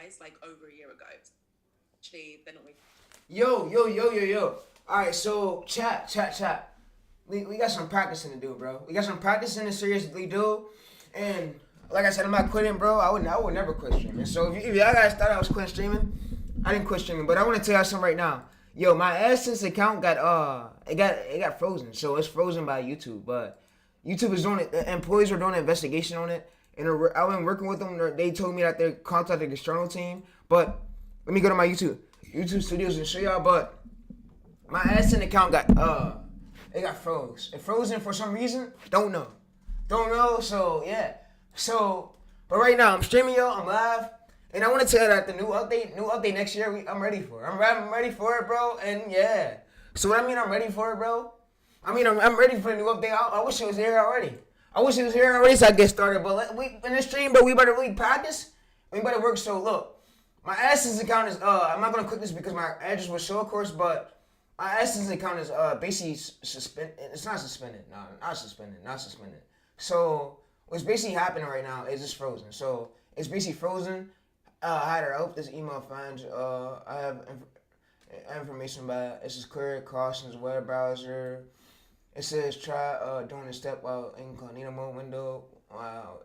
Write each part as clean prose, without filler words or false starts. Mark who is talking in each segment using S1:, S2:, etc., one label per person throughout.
S1: guys like over a year ago. Actually, they're not with.
S2: Yo. Alright, so chat. We got some practicing to do, bro. We got some practicing to seriously do. And like I said, I'm not quitting, bro. I would never quit streaming. So if y'all guys thought I was quitting streaming, I didn't quit streaming. But I want to tell y'all something right now. Yo, my AdSense account got frozen. So it's frozen by YouTube. But YouTube is doing it. The employees are doing an investigation on it. And I've been working with them. They told me that they contacted the external team. But let me go to my YouTube Studios and show y'all. But my AdSense account it got froze. It frozen for some reason. Don't know. So yeah. But right now I'm streaming, y'all. I'm live, and I want to tell you that the new update next year. I'm ready for it. I'm ready for it, bro. And yeah. So what I mean, I'm ready for it, bro. I mean, I'm ready for the new update. I wish it was here already. So I get started. But we in the stream, but we better really practice. We better work. So look, my AdSense account is I'm not gonna click this because my address was show, of course, but my AdSense account is basically suspended. It's not suspended. No, not suspended. So what's basically happening right now is it's frozen. So it's basically frozen. I hope this email finds. I have information about this is clear cautions web browser. It says try doing the step while incognito mode window.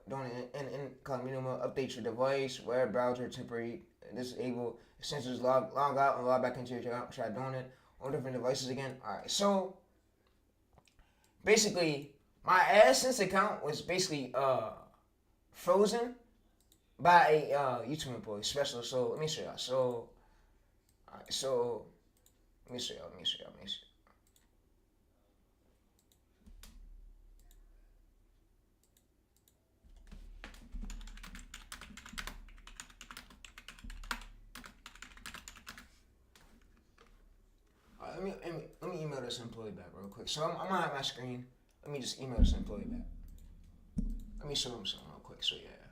S2: Doing in incognito mode, update your device, web browser temporary disable. Sensors log out and log back into your account. Try doing it on different devices again. Alright, so basically my AdSense account was basically frozen by a YouTube employee special. So let me show y'all. So alright, so let me show y'all. Let me email this employee back real quick. So I'm gonna have my screen. Let me just email this employee back. Let me show him something real quick. So yeah.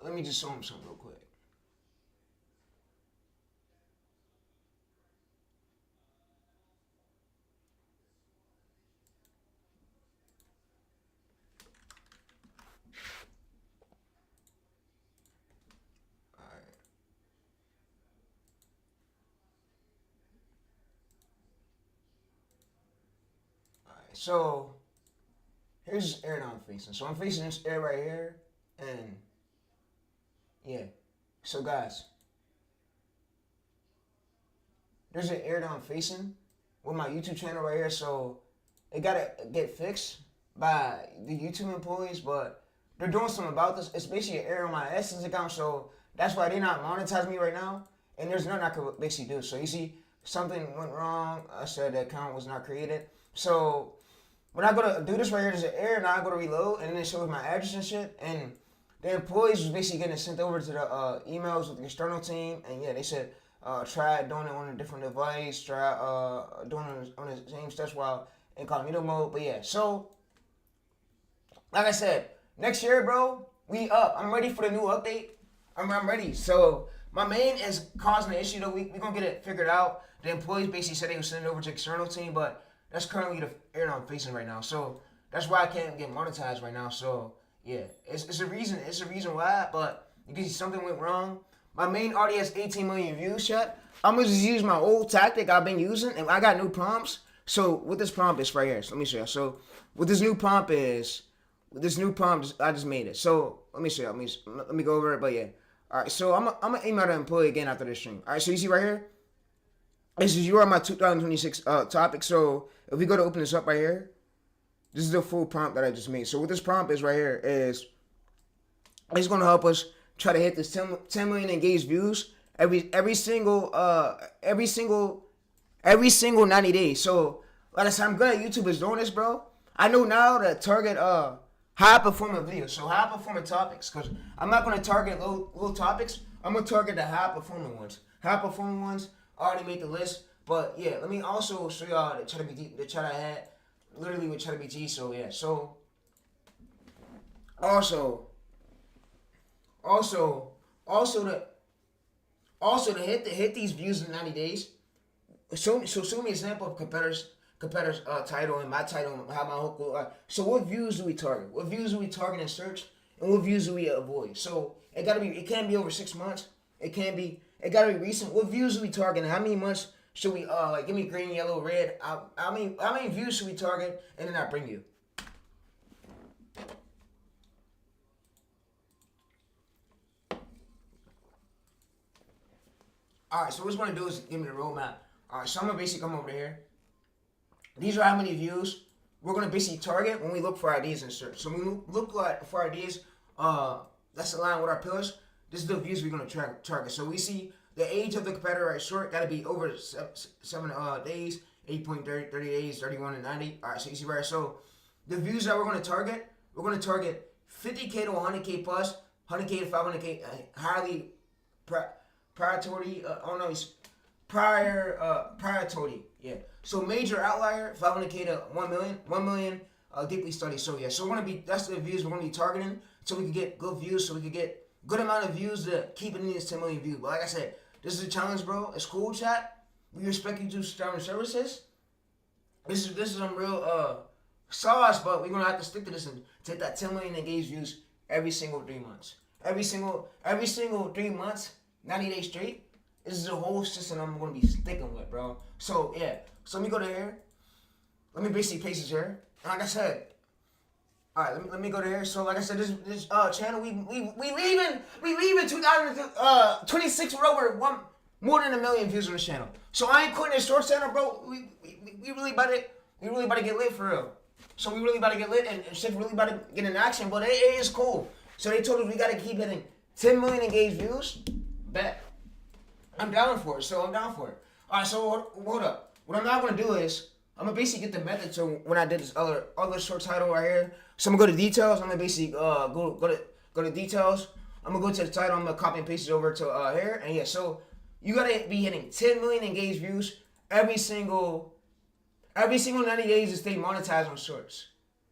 S2: Let me just show him something real quick. So here's this area I'm facing. So I'm facing this area right here, and yeah. So guys, there's an area I'm facing with my YouTube channel right here. So it gotta get fixed by the YouTube employees, but they're doing something about this. It's basically an error on my AdSense account, so that's why they're not monetizing me right now. And there's nothing I could basically do. So you see, something went wrong. I said the account was not created. So when I go to do this right here, there's an error. Now I go to reload, and then it shows my address and shit. And the employees was basically getting sent over to the emails with the external team. And yeah, they said try doing it on a different device. Try doing it on the same steps while incognito mode. But yeah, so like I said, next year, bro, we up. I'm ready for the new update. I'm ready. So my main is causing the issue though. We gonna get it figured out. The employees basically said they would send it over to the external team, but that's currently the area I'm facing right now. So that's why I can't get monetized right now. So yeah, it's a reason. It's a reason why. But you can see something went wrong. My main already has 18 million views. Chat. I'm gonna just use my old tactic I've been using, and I got new prompts. So what this prompt is right here. So let me show you. So what this new prompt is. I just made it. So let me show you. Let me go over it. But yeah. All right. So I'm gonna email the employee again after this stream. All right. So you see right here. This is you are my 2026 topic. So if we go to open this up right here, this is the full prompt that I just made. So what this prompt is right here is it's going to help us try to hit this 10 million engaged views every single 90 days. So like I said, I'm glad YouTube is doing this, bro. I know now to target high performing videos, so high performing topics, because I'm not going to target low topics. I'm going to target the high performing ones. I already made the list, but yeah, let me also show y'all the chat I had, literally with ChatGPT. So yeah, so also to hit these views in 90 days. Show me an example of competitors title and my title and how my hook will. So what views do we target? What views do we target in search, and what views do we avoid? So It can't be over 6 months. It gotta be recent. What views are we targeting? How many months should we like give me green, yellow, red? How many views should we target and then I bring you? Alright, so what we're gonna do is give me the roadmap. Alright, so I'm gonna basically come over here. These are how many views we're gonna basically target when we look for ideas in search. So when we look for ideas, that's aligned with our pillars. This is the views we're gonna target. So we see the age of the competitor right short gotta be over 7 days, 8.30 days, 31 and 90. Alright, so you see right. So the views that we're gonna target 50K to 100K plus, 100K to 500K, highly priority. Priority. Yeah. So major outlier, 500K to 1 million, 1 million. Deeply studied. So yeah. So we're gonna be. That's the views we're gonna be targeting. So we can get good views. So we can get good amount of views to keep it in this 10 million views. But like I said, this is a challenge, bro. It's cool, chat. We respect you to Starving Services. This is some real sauce, but we're gonna have to stick to this and take that 10 million engaged views every single 3 months. Every single 3 months, 90 days straight. This is a whole system I'm gonna be sticking with, bro. So yeah. So let me go to here. Let me basically paste this here. And like I said, all right. Let me go to here. So like I said, this channel we leaving 2026 with over more than 1 million views on this channel. So I ain't quitting this short channel, bro. We really about to get lit for real. So we really about to get lit and shit really about to get in action. But it is cool. So they told us we gotta keep hitting 10 million engaged views. Bet. I'm down for it. So I'm down for it. All right. So hold up. What I'm not gonna do is I'm gonna basically get the method. So when I did this other short title right here, so I'm gonna go to details. I'm gonna basically go to details. I'm gonna go to the title. I'm gonna copy and paste it over to here. And yeah, so you gotta be hitting 10 million engaged views every single 90 days to stay monetized on shorts.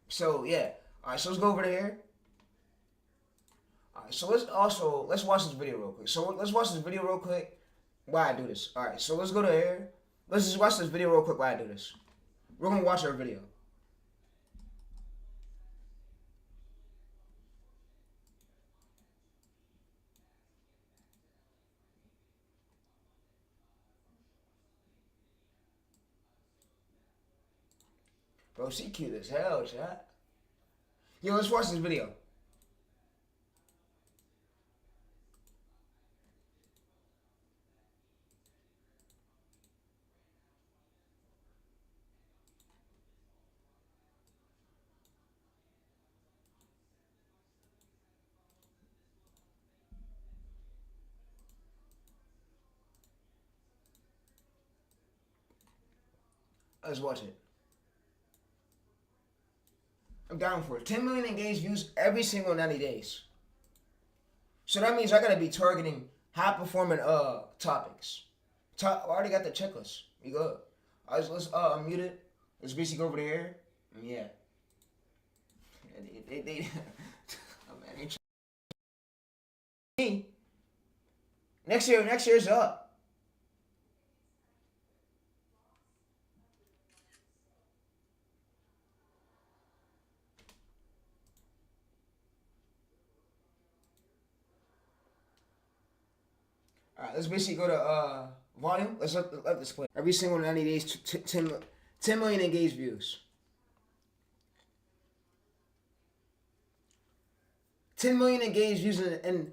S2: So yeah. All right. So let's go over to here. All right. So let's watch this video real quick. So let's watch this video real quick. Why I do this? All right. So let's go to here. Let's just watch this video real quick. Why I do this? We're gonna watch our video. Bro, she cute as hell, chat. Yo, let's watch this video. Let's watch it. I'm down for it. 10 million engaged views every single 90 days. So that means I gotta be targeting high performing topics. I already got the checklist. We good. Let's unmute it. Let's basically go over there. Yeah. They oh man, they next year's up. All right, let's basically go to volume. Let's let this play. Every single 90 days, 10 million engaged views. 10 million engaged views, and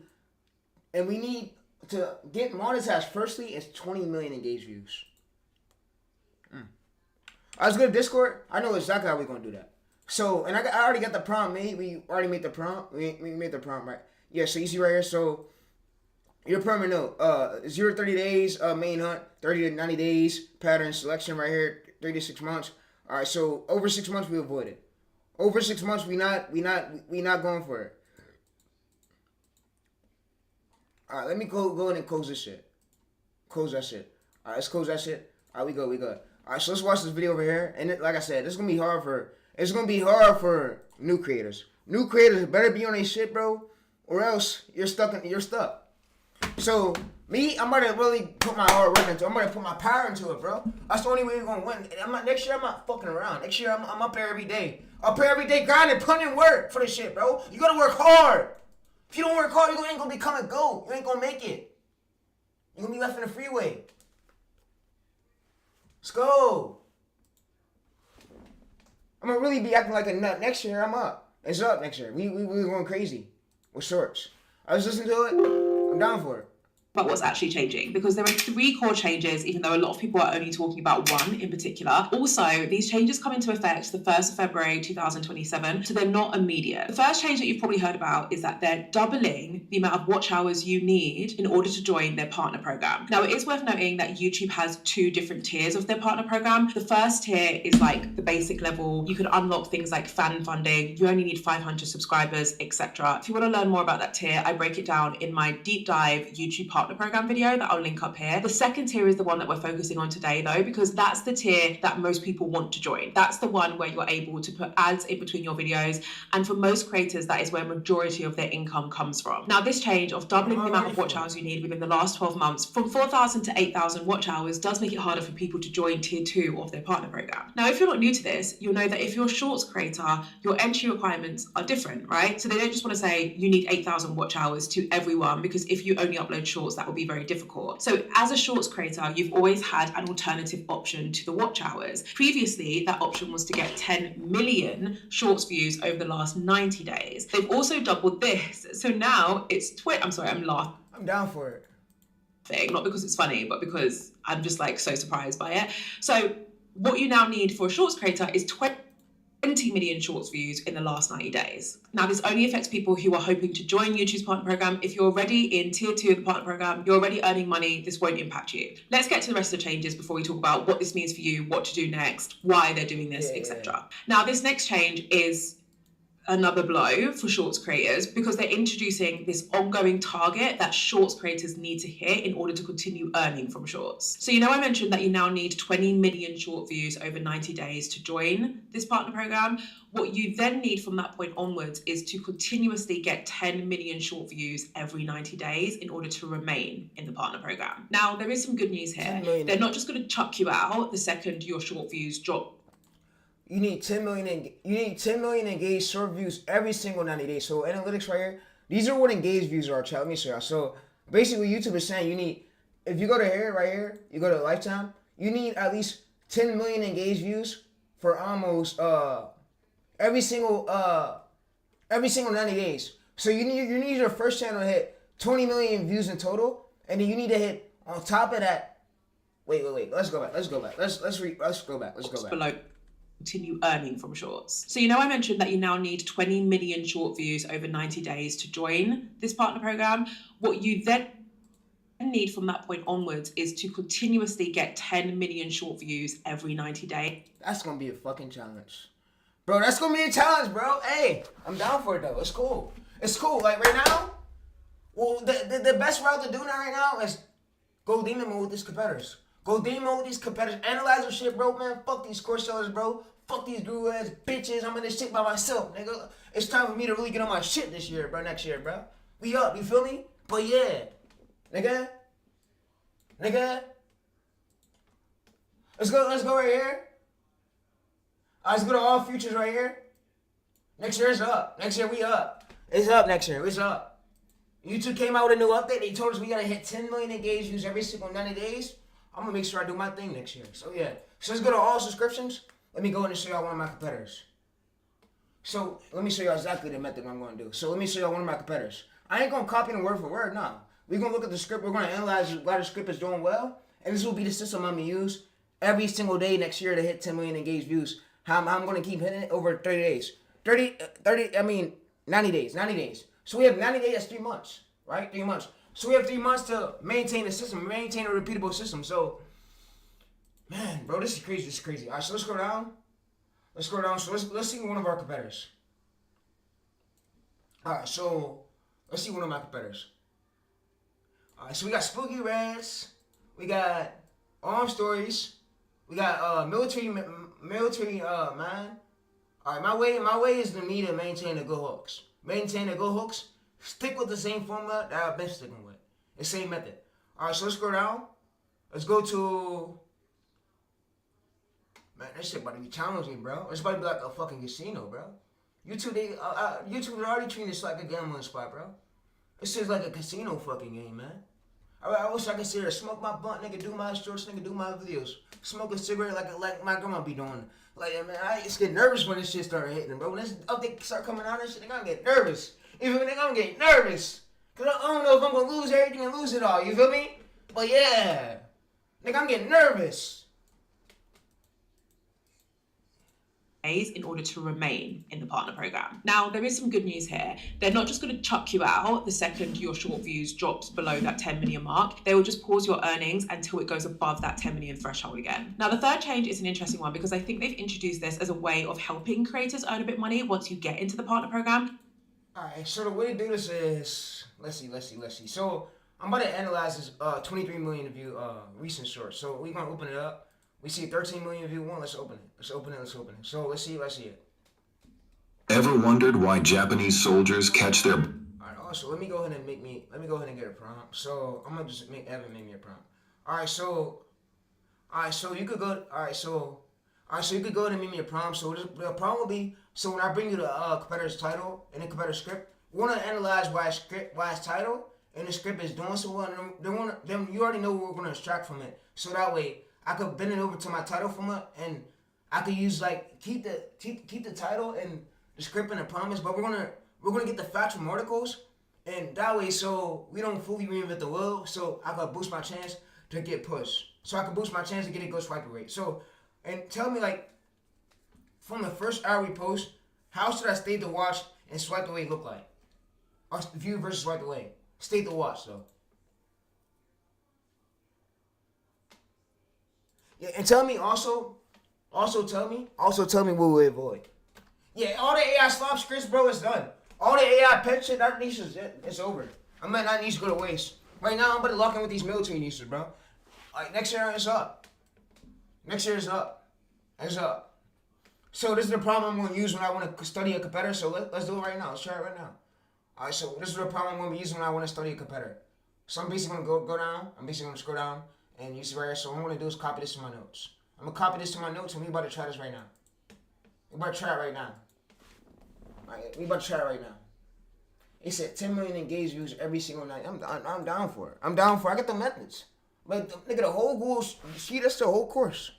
S2: we need to get monetized. Firstly, is 20 million engaged views. I was good at Discord. I know exactly how we're gonna do that. So, and I already got the prompt made. We already made the prompt. We made the prompt, right? Yeah. So you see right here. So your permanent note, 0 to 30 days, main hunt, 30 to 90 days, pattern selection right here, 3 to 6 months. All right, so over 6 months we avoid it. Over 6 months we not going for it. All right, let me go in and close this shit. Close that shit. All right, let's close that shit. All right, we good. All right, so let's watch this video over here. And like I said, it's gonna be hard for new creators. New creators better be on their shit, bro, or else you're stuck. So me, I'm gonna really put my hard work into it. I'm gonna put my power into it, bro. That's the only way we're gonna win. Next year I'm not fucking around. Next year I'm up there every day. Up there every day grinding, putting in work for this shit, bro. You gotta work hard. If you don't work hard, you ain't gonna become a GOAT. You ain't gonna make it. You're gonna be left in the freeway. Let's go. I'm gonna really be acting like a nut. Next year, I'm up. It's up next year. We going crazy with shorts. I was listening to it. I'm down for it.
S3: But what's actually changing, because there are 3 core changes, even though a lot of people are only talking about one in particular. Also, these changes come into effect the 1st of February 2027, so they're not immediate. The first change that you've probably heard about is that they're doubling the amount of watch hours you need in order to join their partner program. Now, it is worth noting that YouTube has 2 different tiers of their partner program. The first tier is like the basic level. You can unlock things like fan funding. You only need 500 subscribers, etc. If you want to learn more about that tier, I break it down in my deep dive YouTube partner program video that I'll link up here. The second tier is the one that we're focusing on today though, because that's the tier that most people want to join. That's the one where you're able to put ads in between your videos, and for most creators that is where majority of their income comes from. Now, this change of doubling the amount of watch hours you need within the last 12 months from 4,000 to 8,000 watch hours does make it harder for people to join tier 2 of their partner program. Now, if you're not new to this, you'll know that if you're a shorts creator, your entry requirements are different, right? So they don't just want to say you need 8,000 watch hours to everyone, because if you only upload shorts, that will be very difficult. So as a shorts creator, you've always had an alternative option to the watch hours. Previously, that option was to get 10 million shorts views over the last 90 days. They've also doubled this. So now it's I'm sorry, I'm laughing.
S2: I'm down for it.
S3: Not because it's funny, but because I'm just like so surprised by it. So what you now need for a shorts creator is 20 million shorts views in the last 90 days. Now, this only affects people who are hoping to join YouTube's partner program. If you're already in tier 2 of the partner program, you're already earning money, this won't impact you. Let's get to the rest of the changes before we talk about what this means for you, what to do next, why they're doing this, etc. Now, this next change is another blow for shorts creators, because they're introducing this ongoing target that shorts creators need to hit in order to continue earning from shorts. So, I mentioned that you now need 20 million short views over 90 days to join this partner program. What you then need from that point onwards is to continuously get 10 million short views every 90 days in order to remain in the partner program. Now, there is some good news here. They're not just going to chuck you out the second your short views drop.
S2: You need 10 million engaged short views every single 90 days. So analytics right here, these are what engaged views are, chat. Let me show y'all. So basically YouTube is saying you need, if you go to here, right here, you go to lifetime, you need at least 10 million engaged views for almost every single 90 days. So you need your first channel to hit 20 million views in total, and then you need to hit on top of that. Wait. Let's go back. Let's go back.
S3: Below. Continue earning from shorts. So I mentioned that you now need 20 million short views over 90 days to join this partner program. What you then need from that point onwards is to continuously get 10 million short views every 90 days.
S2: That's gonna be a fucking challenge, bro. That's gonna be a challenge, bro. Hey, I'm down for it though. It's cool. Like right now, well, the best route to do that right now is go demon mode with these competitors. Analyze your shit, bro, man. Fuck these course sellers, bro. Fuck these guru ass bitches. I'm in this shit by myself, nigga. It's time for me to really get on my shit this year, bro. Next year, bro. We up, you feel me? But yeah, nigga. Let's go right here. Let's go to all futures right here. Next year is up. Next year we up. It's up next year. It's up. YouTube came out with a new update. They told us we gotta hit 10 million engaged views every single 90 days. I'm gonna make sure I do my thing next year. So yeah. So let's go to all subscriptions. Let me go in and show y'all one of my competitors. So let me show y'all exactly the method I'm gonna do. So let me show y'all one of my competitors. I ain't gonna copy them word for word, nah. We're gonna look at the script, we're gonna analyze why the script is doing well, and this will be the system I'm gonna use every single day next year to hit 10 million engaged views. How I'm gonna keep hitting it over 30 days. 90 days. So we have 90 days, that's 3 months, right? 3 months. So we have 3 months to maintain the system, maintain a repeatable system. So, man, bro, this is crazy. All right, so let's go down. So let's see one of our competitors. All right, so let's see one of my competitors. All right, so we got Spooky Reds, we got Arm Stories, we got military man. All right, my way is to me to maintain the good hooks. Stick with the same formula that I've been sticking with. The same method. All right, so let's go down. Let's go to. Man, that shit about to be challenging, bro. It's about to be like a fucking casino, bro. YouTube is already treating this like a gambling spot, bro. This is like a casino fucking game, man. I wish I could sit here, smoke my blunt, nigga, do my shorts, nigga, do my videos, smoke a cigarette like my grandma be doing. Like, man, I just get nervous when this shit started hitting, bro. When this update start coming out and shit, nigga, I'm get nervous. Even nigga, I'm getting nervous. Cause I don't know if I'm gonna lose everything and lose it all, you feel me? But yeah, nigga, I'm getting nervous.
S3: In order to remain in the partner program. Now, there is some good news here. They're not just going to chuck you out the second your short views drops below that 10 million mark. They will just pause your earnings until it goes above that 10 million threshold again. Now, the third change is an interesting one because I think they've introduced this as a way of helping creators earn a bit of money once you get into the partner program.
S2: All right, so the way to do this is, let's see. So I'm about to analyze this 23 million view recent short. So we're gonna open it up. We see 13 million view one. Let's open it. Let's open it. So let's see it.
S4: Ever wondered why Japanese soldiers catch their...
S2: Alright, also let me go ahead and get a prompt. So I'm gonna just make Evan make me a prompt. Alright, so you could go you could go ahead and make me a prompt. So the prompt will be, so when I bring you the competitor's title and the competitor's script, we wanna analyze why its title and the script is doing so well, then you already know what we're gonna extract from it. So that way I could bend it over to my title format and I could use like keep the title and the script and the promise, but we're gonna get the facts from articles, and that way so we don't fully reinvent the wheel. So I could boost my chance to get pushed. So I could boost my chance to get a good swipe rate. So and tell me like from the first hour we post, how should I state the watch and swipe away look like? Or view versus swipe away. State the watch though. Yeah, and tell me also tell me what we avoid. Yeah, all the AI slop scripts, bro, is done. All the AI pet shit, that niche is it's over. I might not need to go to waste. Right now, I'm about to lock in with these military niches, bro. Like next year it's up. It's up. So this is the problem I'm gonna use when I want to study a competitor. So let's do it right now. Let's try it right now. All right. So this is the problem I'm gonna be using when I want to study a competitor. So I'm basically gonna go down. I'm basically gonna scroll down. And you see right here, so what I'm going to do is copy this to my notes. I'm going to copy this to my notes, and we about to try this right now. We about to try it right now. Alright, we about to try it right now. It said 10 million engaged views every single night. I'm down for it. I got the methods. Like, nigga, the whole Google sheet, that's the whole course.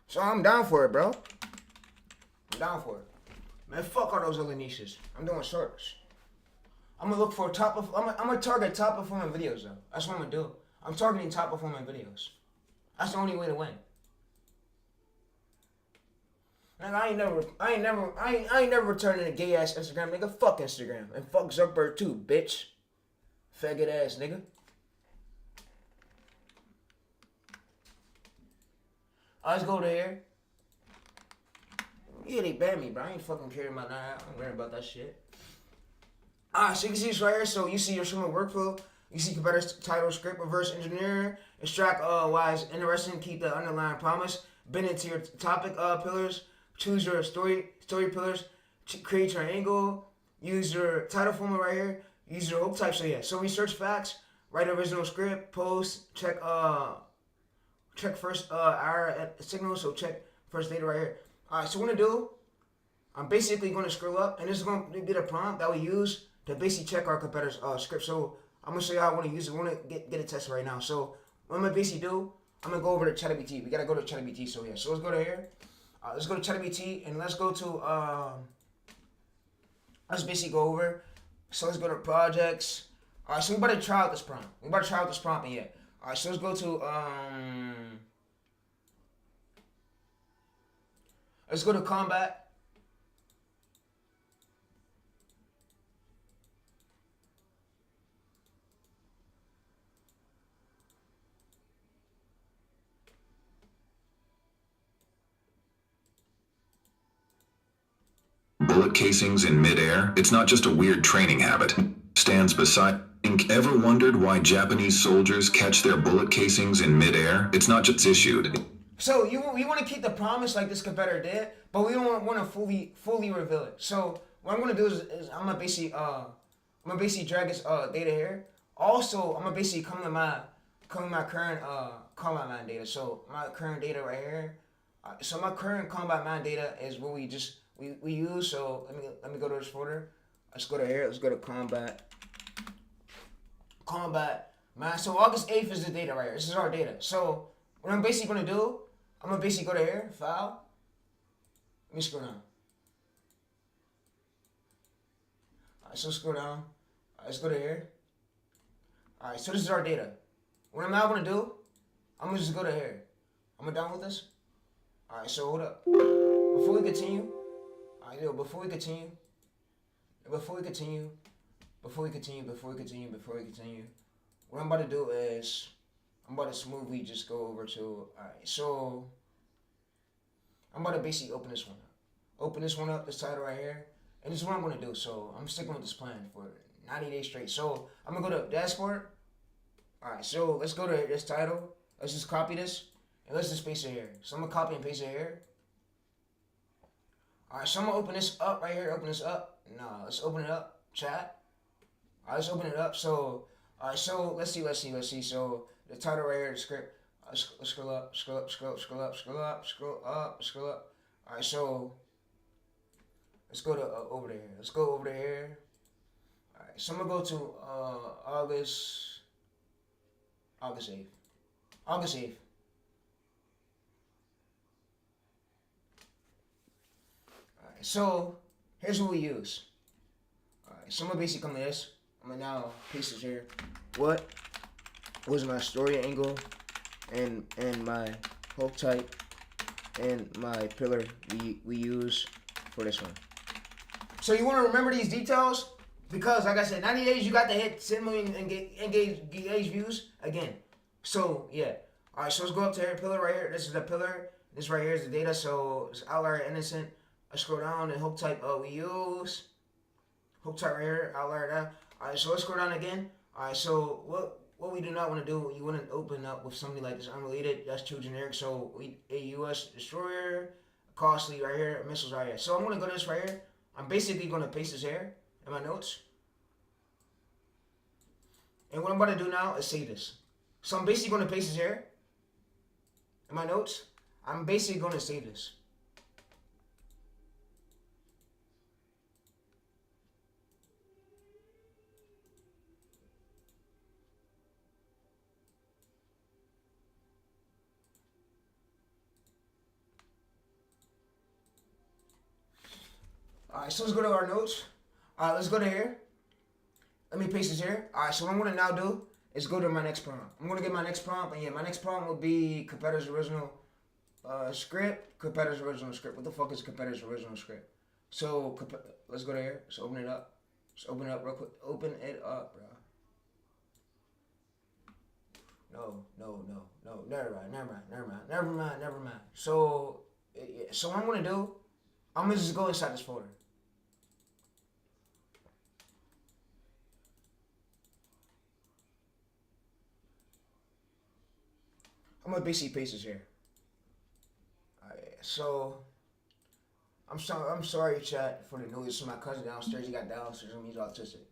S2: So I'm down for it, bro. Man, fuck all those other niches. I'm doing shorts. I'm going to look for I'm going to target top performing videos, though. That's what I'm going to do. I'm targeting top performing videos. That's the only way to win. Nigga, I ain't never returning to gay ass Instagram, nigga. Fuck Instagram. And fuck Zuckerberg too, bitch. Faggot ass nigga. Let's go to here. Yeah, they banned me, bro. I ain't fucking caring about that. I'm worried about that shit. So you can see this right here. So you see your swimming workflow. You see competitor's title, script, reverse engineer, extract why it's interesting, keep the underlying promise, bend it to your topic pillars, choose your story pillars, create your angle, use your title format right here, use your hook type. So yeah, so research facts, write original script, post, check first hour signal, so check first data right here. Alright, so what I'm gonna do, I'm basically gonna scroll up, and this is gonna be the prompt that we use to basically check our competitor's script. So I'm gonna show you how I want to use it. I want to get a test right now. So what I'm gonna basically do, I'm gonna go over to ChatGPT. We gotta go to ChatGPT. So yeah, so let's go to here. Let's go to ChatGPT and let's go to let's basically go over. So let's go to projects. All right, so we about to try out this prompt. And yeah. All right, so let's go to let's go to combat.
S4: Bullet casings in midair. It's not just a weird training habit. Stands beside. Ever wondered why Japanese soldiers catch their bullet casings in midair? It's not just issued.
S2: So we want to keep the promise like this competitor did, but we don't want to fully reveal it. So what I'm gonna do is I'm gonna basically drag this data here. Also, I'm gonna basically come to my current combat mind data. So my current data right here. So my current combat mind data is what we use. So let me go to this folder. Let's go to here. Let's go to combat. Combat. Man, so August 8th is the data right here. This is our data. So what I'm basically going to do, I'm going to basically go to here. File. Let me scroll down. Alright, so scroll down. Alright, let's go to here. Alright, so this is our data. What I'm now going to do, I'm going to just go to here. I'm going to download this. Alright, so hold up. Before we continue, before we continue, what I'm about to do is, I'm about to smoothly just go over to, alright, so, I'm about to basically open this one up. This title right here, and this is what I'm going to do, so I'm sticking with this plan for 90 days straight. So, I'm going to go to dashboard. Alright, so let's go to this title, let's just copy this, and let's just paste it here. So I'm going to copy and paste it here. Alright, so I'm going to open this up right here, No, let's open it up, chat. Alright, let's open it up. So, alright, so let's see. So the title right here, the script. Let's scroll up. Alright, so let's go to over there. Alright, so I'm gonna go to August 8th. Alright, so here's what we use. Alright, so I'm gonna basically come to this. I'm gonna now paste this here. What was my story angle and my hook type and my pillar we use for this one? So you want to remember these details because, like I said, 90 days you got to hit 10 million engage views again. So yeah. All right. So let's go up to here. Pillar right here. This is the pillar. This right here is the data. So it's outlier innocent. I scroll down and hook type we use. Hook type right here. Outlier that. All right. So let's scroll down again. All right. So what we do not want to do, you want to open up with something like this unrelated. That's too generic. So a U.S. destroyer, costly right here, missiles right here. So I'm gonna go to this right here. I'm basically gonna paste this here in my notes. And what I'm about to do now is save this. So I'm basically gonna paste this here in my notes. I'm basically gonna save this. Alright, so let's go to our notes. Alright, let's go to here. Let me paste this here. Alright, so what I'm going to now do is go to my next prompt. I'm going to get my next prompt, and yeah, my next prompt will be competitor's original script. Competitor's original script. What the fuck is competitor's original script? So, let's go to here. Let's open it up. Just open it up real quick. Open it up, bro. No. Never mind. So what I'm going to do, I'm going to just go inside this folder. I'm gonna basically paste this here. Alright, so I'm sorry, chat, for the noise. So my cousin downstairs, he got Down syndrome. He's autistic.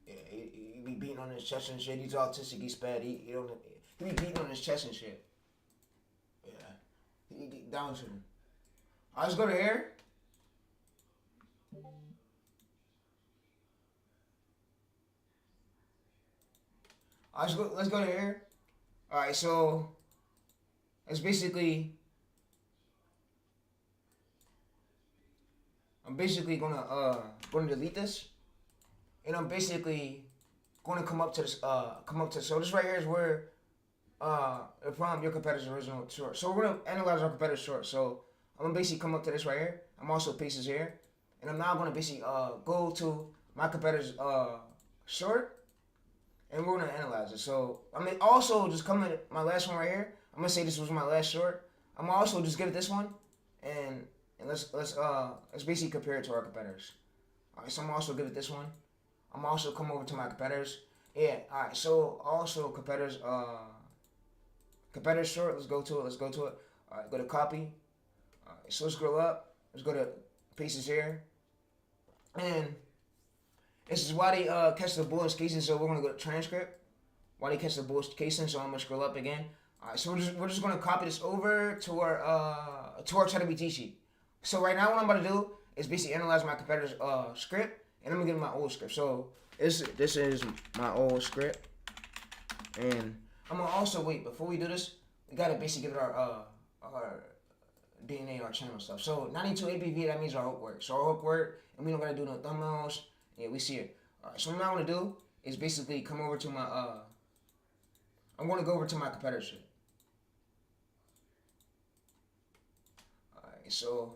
S2: Yeah, he be beating on his chest and shit. He's autistic. He's bad. He be beating on his chest and shit. Yeah, he Down syndrome. Alright, let's go to here. Alright, let's go to here. Alright, so it's basically, I'm basically gonna delete this, and I'm basically gonna come up to this, so this right here is where the prompt your competitor's original short. So we're gonna analyze our competitor's short. So I'm gonna basically come up to this right here. I'm also paste this here, and I'm now gonna basically go to my competitor's short. And we're gonna analyze it. So I mean, also just come in my last one right here. I'm gonna say this was my last short. I'm gonna also just give it this one, and let's basically compare it to our competitors. All right, so I'm gonna also give it this one. I'm gonna also come over to my competitors. Yeah. All right. So also competitors short. Let's go to it. All right. Go to copy. All right. So let's scroll up. Let's go to paste here, and this is why they catch the bullets casing, so we're gonna go to transcript. Why they catch the bullets casing, so I'm gonna scroll up again. Alright, so we're just gonna copy this over to our ChatGPT sheet. So right now what I'm about to do is basically analyze my competitor's script, and I'm gonna give my old script. So this is my old script, and I'm gonna also wait before we do this. We gotta basically give it our DNA, our channel stuff. So 92 ABV, that means our hook work. So our hook work, and we don't gotta do no thumbnails. Yeah, we see it. Alright, so what I want to do is basically come over to my I'm gonna go over to my competitor shit. Alright, so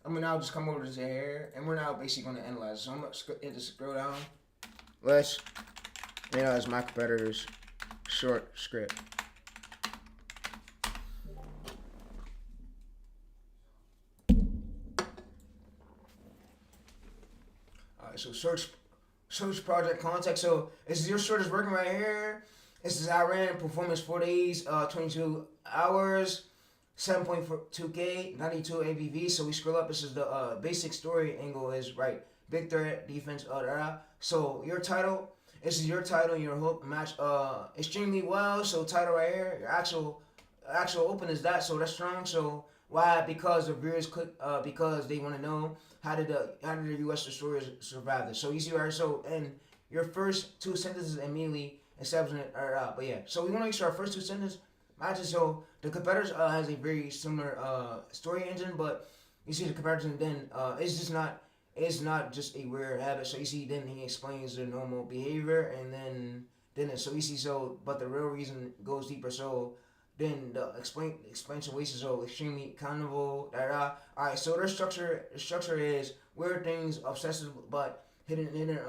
S2: I'm gonna now just come over to here, and we're now basically gonna analyze. So I'm gonna hit the scroll down. Let's analyze my competitor's short script. Alright, so search project context. So this is your short is working right here. This is Iran performance 4 days, 22 hours. 7.2K, 92 ABV. So we scroll up. This is the basic story angle is right. Big threat, defense, So your title, this is your title and your hook match extremely well. So title right here, your actual open is that. So that's strong. So why? Because the viewers click because they want to know how did the U.S. destroyers survive this. So you see right. So and your first two sentences immediately establishing it. But yeah. So we want to make sure our first two sentences matches. So the competitors has a very similar story engine, but you see the comparison then it's not just a weird habit. So you see then he explains the normal behavior and then so you see so but the real reason goes deeper. So then the expansion ways is so extremely carnival. Alright, so their structure is weird things, obsessive but hidden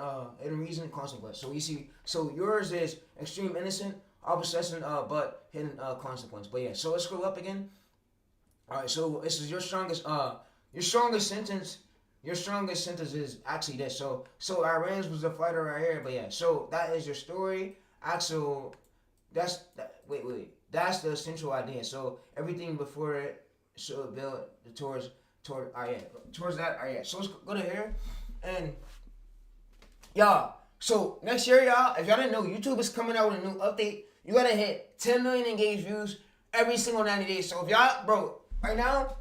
S2: reason, consequence. So you see so yours is extreme innocent, obsession, but hidden consequence. But yeah, so let's scroll up again. Alright, so this is your strongest sentence. Your strongest sentence is actually this. So Iran's was the fighter right here. But yeah, so that is your story. Actual, that's the essential idea. So everything before it should build towards that. Alright, so let's go to here and y'all. So next year, y'all, if y'all didn't know, YouTube is coming out with a new update. You gotta hit 10 million engaged views every single 90 days. So if y'all, bro, right now,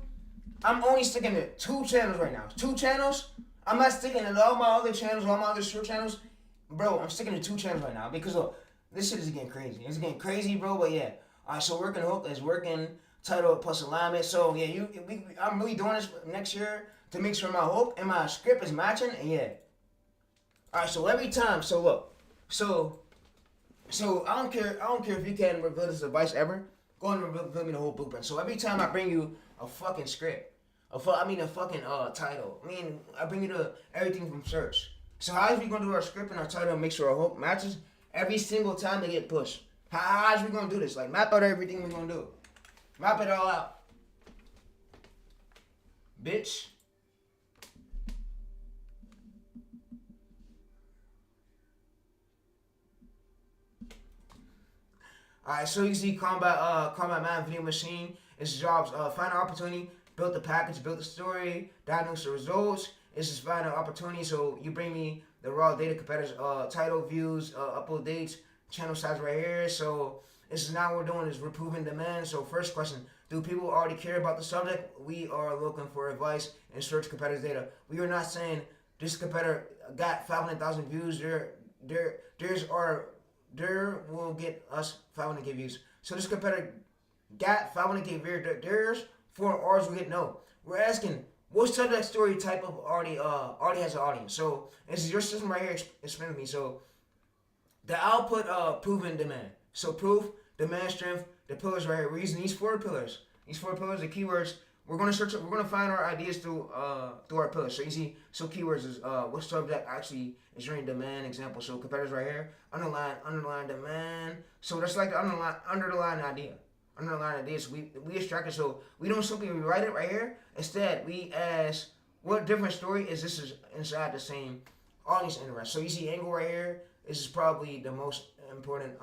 S2: I'm only sticking to 2 channels right now. 2 channels. I'm not sticking to all my other channels, all my other short channels. Bro, I'm sticking to 2 channels right now because look, this shit is getting crazy. It's getting crazy, bro, but yeah. Alright, so working hook is working, title plus alignment. So yeah, I'm really doing this next year to make sure my hook and my script is matching, and yeah. Alright, so every time, so look, so I don't care if you can reveal this advice ever. Go ahead and reveal me the whole blueprint. So every time I bring you a fucking script, a fucking title. I bring you to everything from search. So how is we gonna do our script and our title and make sure our hook matches every single time they get pushed? How is we gonna do this? Like map out everything we're gonna do. Map it all out, bitch. Alright, so you see combat man video machine. Its jobs find an opportunity, build the package, build the story, diagnose the results. It's just find an opportunity. So you bring me the raw data competitors, title views, upload dates, channel size right here. So this is now what we're doing is we're proving demand. So first question, do people already care about the subject? We are looking for advice and search competitors data. We are not saying this competitor got 500,000 views. There will get us 500K views. So this competitor got 500K views. There's 4 ours will get no. We're asking what subject story type of already has an audience. So this is your system right here. Explain to me. So the output proven demand. So proof, demand, strength, the pillars right here. We're using these 4 pillars. These 4 pillars, the keywords. We're gonna search. We're gonna find our ideas through our pillars. So you see, so keywords is what subject actually is during demand. Example. So competitors right here. Underline demand. So that's like the underline idea. Underline idea. So we extract it. So we don't simply rewrite it right here. Instead, we ask what different story is this is inside the same audience interest. So you see angle right here. This is probably the most important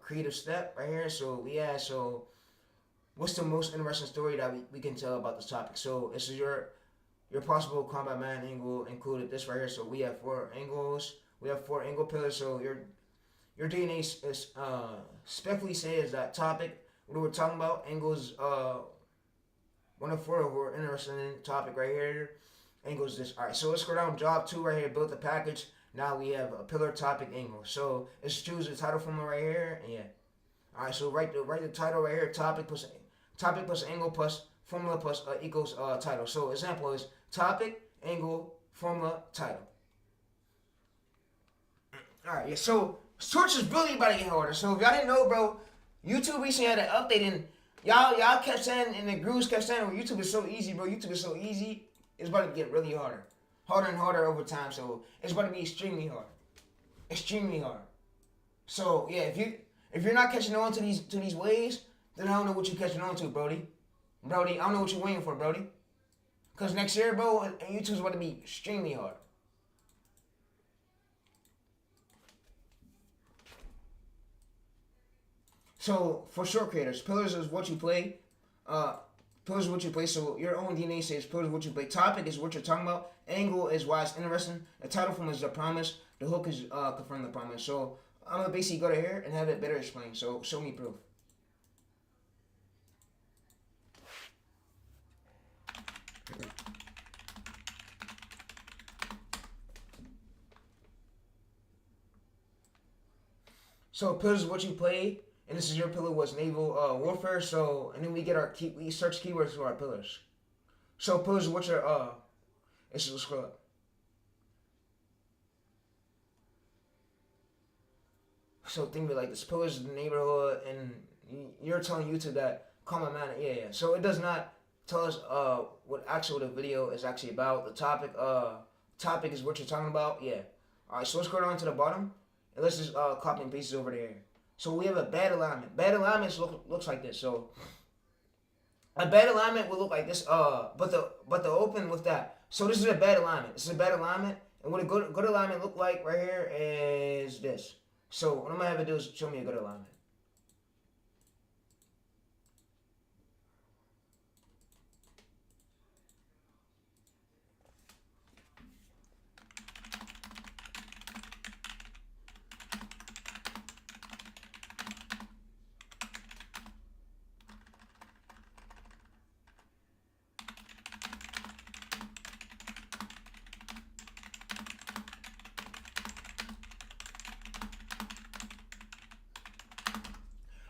S2: creative step right here. So we ask what's the most interesting story that we can tell about this topic? So this is your possible combat man angle included this right here. So we have 4 angles. We have 4 angle pillars. So your DNA is specifically says that topic. What we're talking about angles. 1 of 4 we're interested in topic right here. Angle is this. All right, so let's go down. Job 2 right here. Build the package. Now we have a pillar, topic, angle. So let's choose the title formula right here. And yeah. All right, so write the title right here. Topic plus angle plus formula plus equals title. So example is topic, angle, formula, title. All right, yeah. So search is really about to get harder. So if y'all didn't know, bro, YouTube recently had an update, and y'all kept saying, and the gurus kept saying, well, YouTube is so easy, bro. YouTube is so easy. It's about to get really harder and harder over time. So it's about to be extremely hard. So yeah, if you're not catching on to these waves, then I don't know what you're catching on to, Brody. I don't know what you're waiting for, Brody. Cause next year, bro, YouTube's about to be extremely hard. So for short creators, pillars is what you play. Pillars is what you play. So your own DNA says pillars is what you play. Topic is what you're talking about. Angle is why it's interesting. The title form is the promise. The hook is confirm the promise. So I'm gonna basically go to here and have it better explained. So show me proof. So pillars is what you play. And this is your pillar was naval warfare. So, and then we get we search keywords for our pillars. So pillars is what your let's scroll up. So think of it like this: pillars is the neighborhood, and you're telling YouTube that common man. Yeah. So it does not tell us what actually the video is actually about. The topic is what you're talking about. Yeah. All right. So let's go down to the bottom, and let's just copy and paste it over there. So we have a bad alignment. Bad alignment looks like this. So a bad alignment will look like this. But the open with that. So this is a bad alignment. This is a bad alignment. And what a good alignment look like right here is this. So what I'm gonna have it do is show me a good alignment.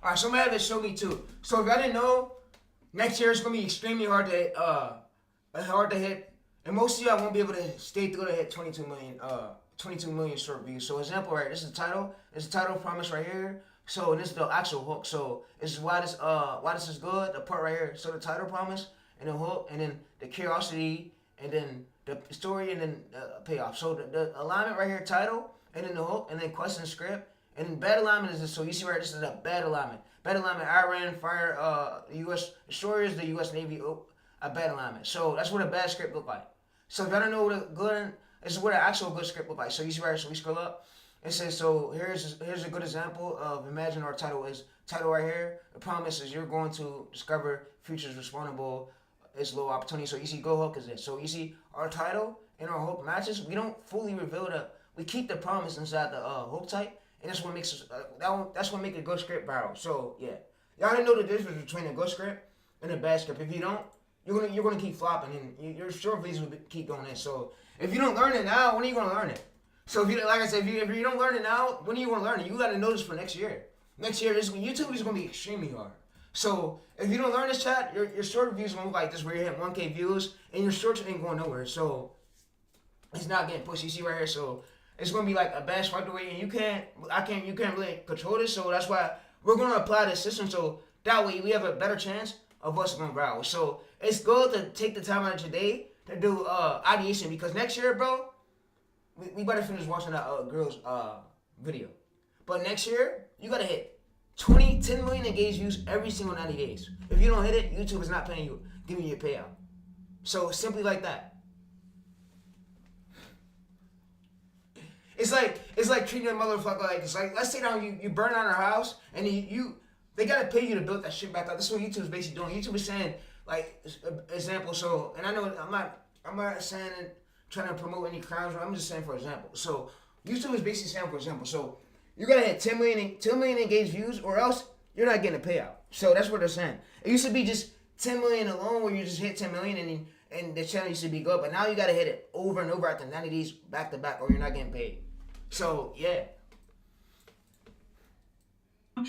S2: All right, so I'm gonna have it show me too. So if I didn't know, next year it's gonna be extremely hard to hit, and most of y'all won't be able to stay through to hit 22 million short views. So example, right? This is the title. This is the title promise right here. So this is the actual hook. So this is why this is good. The part right here. So the title promise and the hook, and then the curiosity, and then the story, and then the payoff. So the alignment right here, title, and then the hook, and then question script. And bad alignment is this. So you see right, this is a bad alignment. Bad alignment, Iran, fire, U.S. destroyers, the U.S. Navy, a bad alignment. So that's what a bad script look like. So if I don't know what a good, this is what an actual good script look like. So you see right, so we scroll up. It says, so here's a good example of, imagine our title right here. The promise is you're going to discover futures responsible. It's low opportunity. So you see go hook is this. So you see our title and our hook matches. We don't fully reveal we keep the promise inside the hook type. And that's what makes us, that's what makes a good script viral. So yeah, y'all didn't know the difference between a good script and a bad script. If you don't, you're gonna keep flopping, and your short videos will keep going in. So if you don't learn it now, when are you gonna learn it? So if you, like I said, if you don't learn it now, when are you gonna learn it? You gotta know this for next year. Next year, YouTube is gonna be extremely hard. So if you don't learn this, chat, your short views gonna look like this, where you're hitting 1K views, and your shorts ain't going nowhere. So it's not getting pushed. You see right here, so. It's gonna be like a bad swipe away, and you can't really control this. So that's why we're gonna apply this system. So that way we have a better chance of us going viral. So it's good to take the time out of your day to do ideation, because next year, bro, we better finish watching that girl's video. But next year you gotta hit 10 million engaged views every single 90 days. If you don't hit it, YouTube is not paying you, giving you a payout. So simply like that. It's like treating a motherfucker like this. Like, let's say now you burn down her house, and they gotta pay you to build that shit back up. This is what YouTube is basically doing. YouTube is saying, like, example. So, and I know I'm not saying trying to promote any crimes. I'm just saying for example. So YouTube is basically saying for example. So you gotta hit 10 million engaged views, or else you're not getting a payout. So that's what they're saying. It used to be just 10 million alone, where you just hit 10 million, and the channel used to be good, but now you gotta hit it over and over after 90 days back to back, or you're not getting paid. So yeah.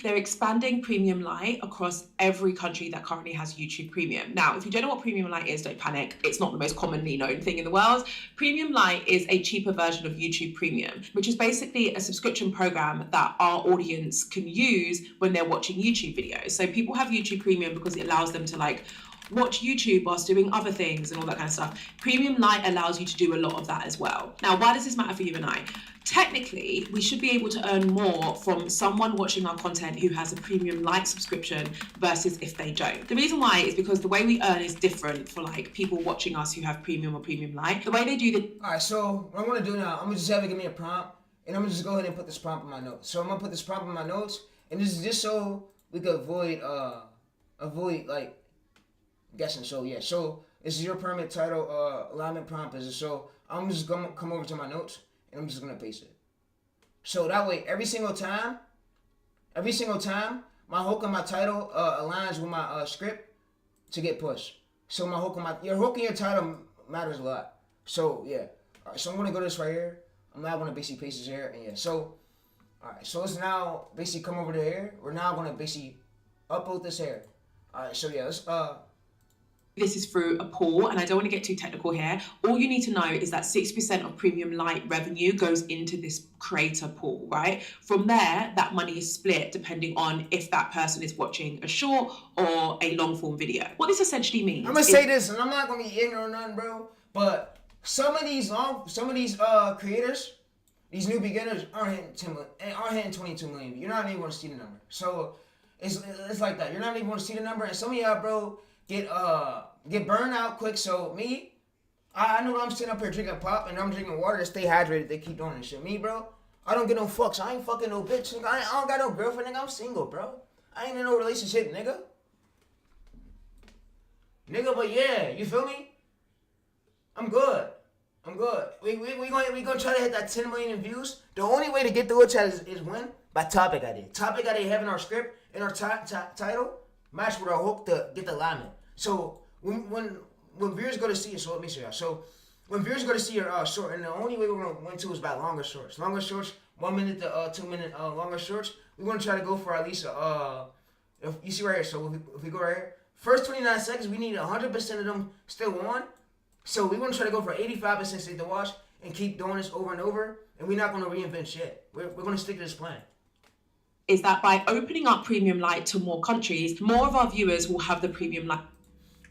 S3: They're expanding Premium Lite across every country that currently has YouTube Premium. Now, if you don't know what Premium Lite is, don't panic. It's not the most commonly known thing in the world. Premium Lite is a cheaper version of YouTube Premium, which is basically a subscription program that our audience can use when they're watching YouTube videos. So people have YouTube Premium because it allows them to like watch YouTube whilst doing other things and all that kind of stuff. Premium Lite allows you to do a lot of that as well. Now, why does this matter for you and I? Technically, we should be able to earn more from someone watching our content who has a Premium Lite subscription versus if they don't. The reason why is because the way we earn is different for like people watching us who have Premium or Premium Lite. The way they do the...
S2: Alright, so what I'm gonna do now, I'm gonna just have it give me a prompt, and I'm gonna just go ahead and put this prompt in my notes. So I'm gonna put this prompt in my notes, and this is just so we could avoid like guessing. So yeah, so this is your permit title, alignment prompt is it. So I'm just gonna come over to my notes, and I'm just gonna paste it. So that way, every single time, my hook and my title aligns with my script to get pushed. So my hook and your hook and your title matters a lot. So yeah, all right. So I'm gonna go to this right here. I'm now gonna basically paste this here, and yeah. So all right. So let's now basically come over to here. We're now gonna basically upload this here. All right. So yeah, let's
S3: This is through a pool, and I don't want to get too technical here. All you need to know is that 60% of Premium Lite revenue goes into this creator pool, right? From there, that money is split depending on if that person is watching a short or a long form video. What this essentially means
S2: I'm gonna say this, and I'm not gonna be ignorant or nothing, bro, but some of these creators, these new beginners aren't hitting 22 million. You're not even gonna see the number. So it's like that. You're not even gonna see the number, and some of y'all, bro, get burned out quick. So me, I know that I'm sitting up here drinking pop and I'm drinking water to stay hydrated. They keep doing this shit. Me, bro, I don't get no fucks. I ain't fucking no bitch. Nigga. I don't got no girlfriend. Nigga, I'm single, bro. I ain't in no relationship, nigga. But yeah, you feel me? I'm good. We gonna try to hit that 10 million in views. The only way to get through it, chat, is when? By topic idea. Topic idea having our script and our title match with our hook to get the alignment. So when viewers go to see it, so let me show y'all. So when viewers go to see your short, and the only way we're gonna win to is by longer shorts. Longer shorts, 1 minute to 2 minute longer shorts. We're gonna try to go for at least if you see right here. So if we go right here, first 29 seconds, we need 100% of them still on. So we're gonna try to go for 85% stay to watch and keep doing this over and over. And we're not gonna reinvent shit. We're gonna stick to this plan.
S3: Is that by opening up Premium Lite to more countries, more of our viewers will have the Premium Lite.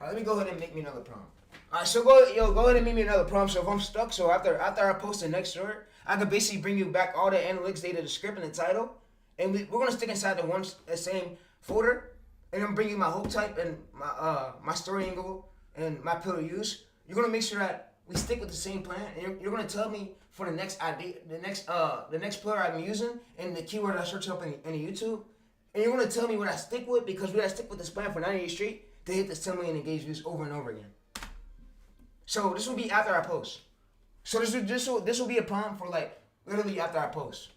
S2: All right, let me go ahead and make me another prompt. All right, so go ahead and make me another prompt. So if I'm stuck, so after I post the next short, I can basically bring you back all the analytics data, the script, and the title, and we're gonna stick inside the same folder, and I'm bringing my hook type and my story angle and my pill to use. You're gonna make sure that we stick with the same plan, and you're gonna tell me for the next idea, the next pillar I'm using, and the keyword I search up in YouTube, and you're gonna tell me what I stick with, because we gotta stick with this plan for 90 days straight to hit this 10 million engaged views over and over again. So this will be after I post. So this will be a prompt for like literally after I post.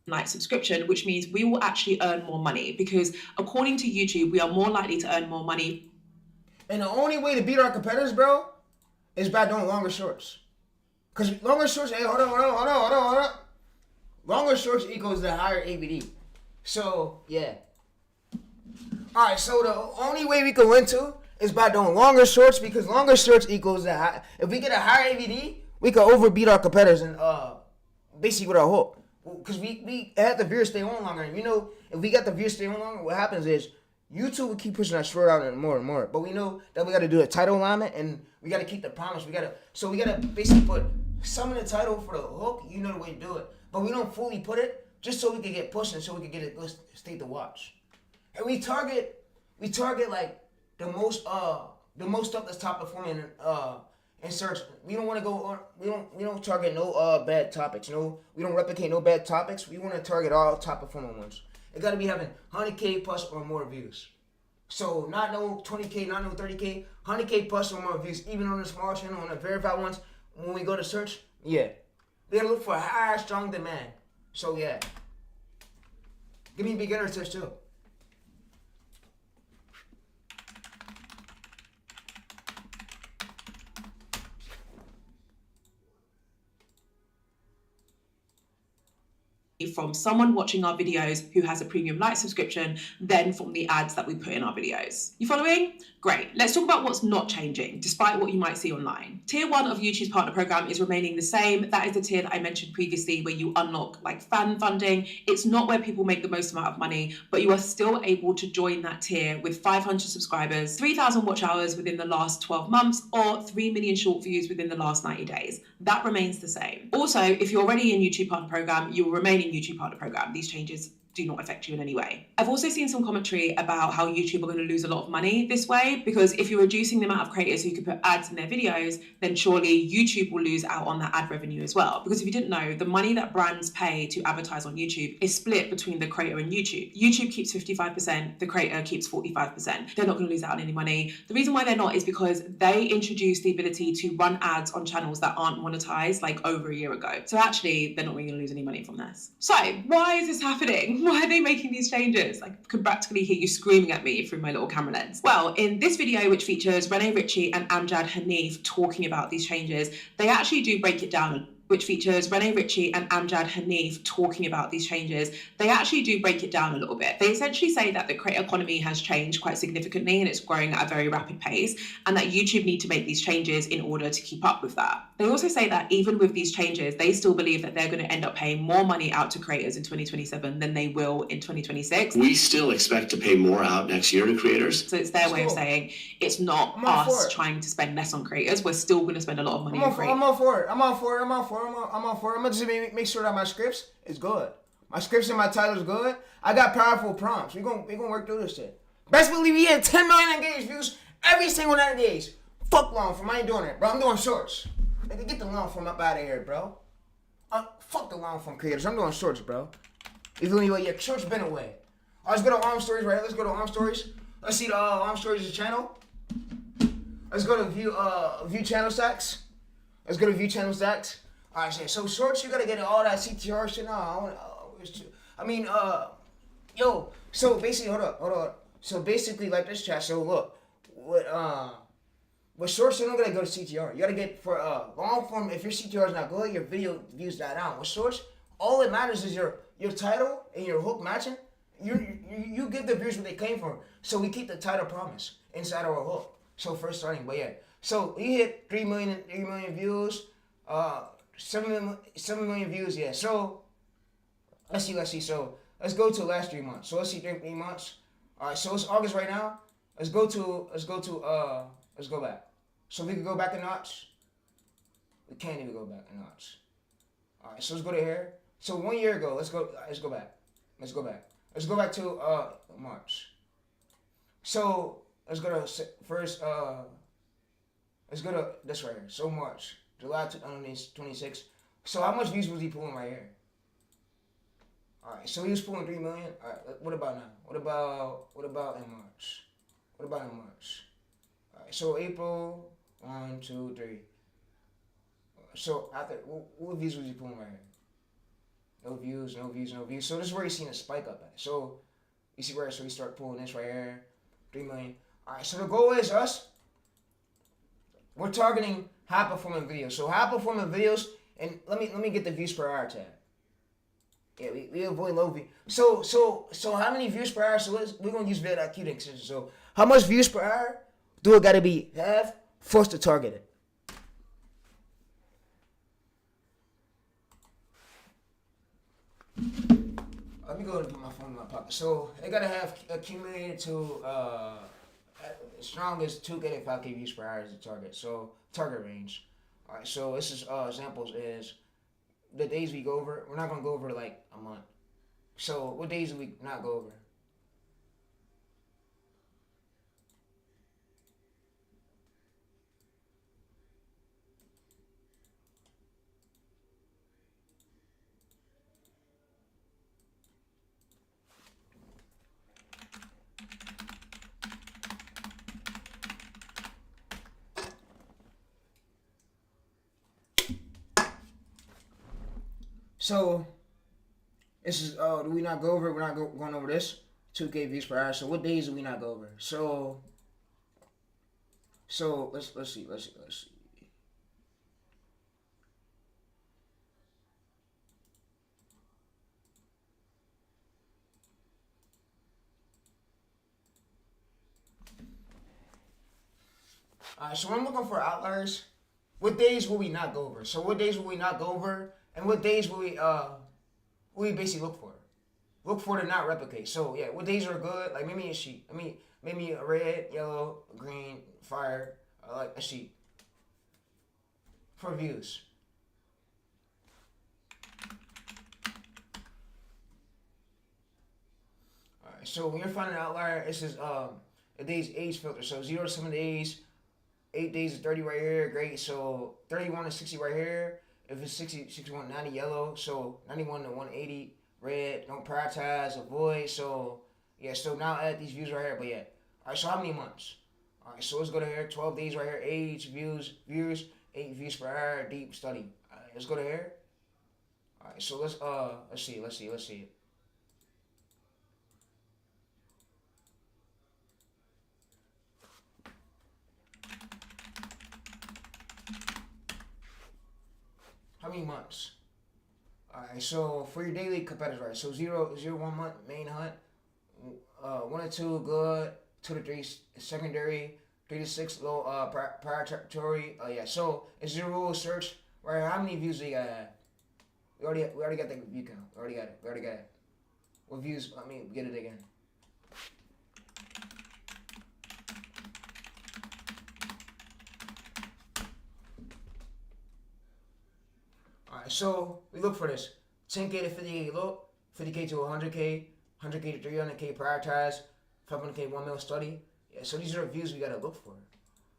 S3: Lite subscription, which means we will actually earn more money, because according to YouTube, we are more likely to earn more money.
S2: And the only way to beat our competitors, bro, is by doing longer shorts. Because longer shorts, hey, hold on. Longer shorts equals the higher ABD. So, yeah. Alright, so the only way we can win too is by doing longer shorts, because longer shorts equals the high. If we get a higher ABD, we can overbeat our competitors and basically with our hook. Because we have the viewers stay on longer. And you know, if we got the viewers stay on longer, what happens is YouTube will keep pushing our short out and more and more. But we know that we got to do a title alignment, and we got to keep the promise. We got to basically put some in the title for the hook. You know the way to do it. But we don't fully put it just so we can get pushed and so we can get a good state to watch. And we target like the most stuff that's top performing in search. We don't want to go on. We don't target no bad topics. No, we don't replicate no bad topics. We want to target all top performing ones. It got to be having 100K plus or more views. So not no 20K, not no 30K, 100K plus or more views. Even on the small channel, on the verified ones, when we go to search, yeah, we gotta look for high, strong demand. So yeah, give me beginner tips too.
S3: from someone watching our videos who has a premium light subscription than from the ads that we put in our videos. You following? Great. Let's talk about what's not changing, despite what you might see online. Tier 1 of YouTube's partner program is remaining the same. That is the tier that I mentioned previously where you unlock like fan funding. It's not where people make the most amount of money, but you are still able to join that tier with 500 subscribers, 3,000 watch hours within the last 12 months, or 3 million short views within the last 90 days. That remains the same. Also, if you're already in YouTube partner program, you will remain in YouTube partner program. These changes do not affect you in any way. I've also seen some commentary about how YouTube are going to lose a lot of money this way, because if you're reducing the amount of creators who can put ads in their videos, then surely YouTube will lose out on that ad revenue as well. Because if you didn't know, the money that brands pay to advertise on YouTube is split between the creator and YouTube. YouTube keeps 55%, the creator keeps 45%. They're not going to lose out on any money. The reason why they're not is because they introduced the ability to run ads on channels that aren't monetized like over a year ago. So actually, they're not really going to lose any money from this. So why is this happening? Why are they making these changes? I could practically hear you screaming at me through my little camera lens. Well, in this video, which features Renee Ritchie and Amjad Hanif talking about these changes, they actually do break it down, which features Renee Ritchie and Amjad Hanif talking about these changes. They actually do break it down a little bit. They essentially say that the creator economy has changed quite significantly and it's growing at a very rapid pace, and that YouTube need to make these changes in order to keep up with that. They also say that even with these changes, they still believe that they're going to end up paying more money out to creators in 2027 than they will in 2026.
S5: We still expect to pay more out next year to creators.
S3: So it's their way of saying it's not us trying to spend less on creators. We're still going to spend a lot of money on creators.
S2: I'm all for it. I'm gonna just make sure that my scripts is good. My scripts and my titles good. I got powerful prompts. We gonna work through this shit. Best believe we had 10 million engaged views every single 90 days. Fuck long form. I ain't doing it, bro. I'm doing shorts. Nigga, get the long form up out of here, bro. Fuck the long form creators. I'm doing shorts, bro. You feel me? Well, yeah, shorts been away. Let's go to Arm Stories right here. Let's go to Arm Stories. Let's see the Arm Stories channel. Let's go to view channel stacks. Let's go to view channel stacks. Alright, so shorts, you gotta get all that CTR shit now. So basically, hold up. So basically, like this chat. So look, with shorts, you don't gotta go to CTR. You gotta get for long form. If your CTR is not good, your video views die down. With shorts, all that matters is your title and your hook matching. You give the viewers what they came for. So we keep the title promise inside our hook. So first starting, but yeah. So we hit 3 million views. 7 million views, yeah. So let's see. So let's go to the last 3 months. So let's see 3 months. Alright, so it's August right now. Let's go back. So we could go back a notch. We can't even go back a notch. Alright, so let's go to here. So 1 year ago, let's go back. Let's go back to March. So let's go to first let's go to this right here. So March. July 2026. So how much views was he pulling right here? Alright, so he was pulling 3 million. Alright, what about now? What about in March? Alright, so April, 1, 2, 3. So after, what views was he pulling right here? No views. So this is where he's seen a spike up at. So you see where, so we start pulling this right here, 3 million. Alright, so the goal is we're targeting high performing videos. So high performing videos, and let me get the views per hour tab. Yeah, we avoid low views. So how many views per hour? So we're gonna use VidIQ to consider. So how much views per hour do it gotta be have for us to target it? Let me go and put my phone in my pocket. So it gotta have accumulated to as strong as 2K to 5K views per hour is the target. So target range. Alright, so this is examples is the days we go over. We're not gonna go over like a month. So what days do we not go over? So this is do we not go over? We're not going over this 2K views per hour. So what days do we not go over? So let's see. Alright, so when I'm looking for outliers, what days will we not go over? So what days will we not go over, and what days will we basically look for? Look for to not replicate. So yeah, what days are good? Like maybe a sheet. Maybe a red, yellow, green, fire, like a sheet for views. Alright, so when you're finding an outlier, this is a day's age filter. So 0 to 7 days, 8 days is 30 right here, great. So 31 to 60 right here. If it's 60, 61, 90 yellow. So 91 to 180 red. Don't prioritize, avoid. So yeah, so now add these views right here. But yeah, alright. So how many months? Alright, so let's go to here. 12 days right here. Age, views, 8 views per hour. Deep study. Alright, let's go to here. Alright, so let's see. How many months? Alright, so for your daily competitors, right? So 1 month main hunt, 1 to 2 good, 2 to 3 secondary, 3 to 6 low priority. Yeah. So it's your rule search right? How many views do you gotta have? We already got the view count. We already got it. What views? Get it again. Alright, so we look for this. 10K to 50K low, 50K to 100K, 100K to 300K prioritize, 500K 1 mil study. Yeah, so these are the views we gotta look for.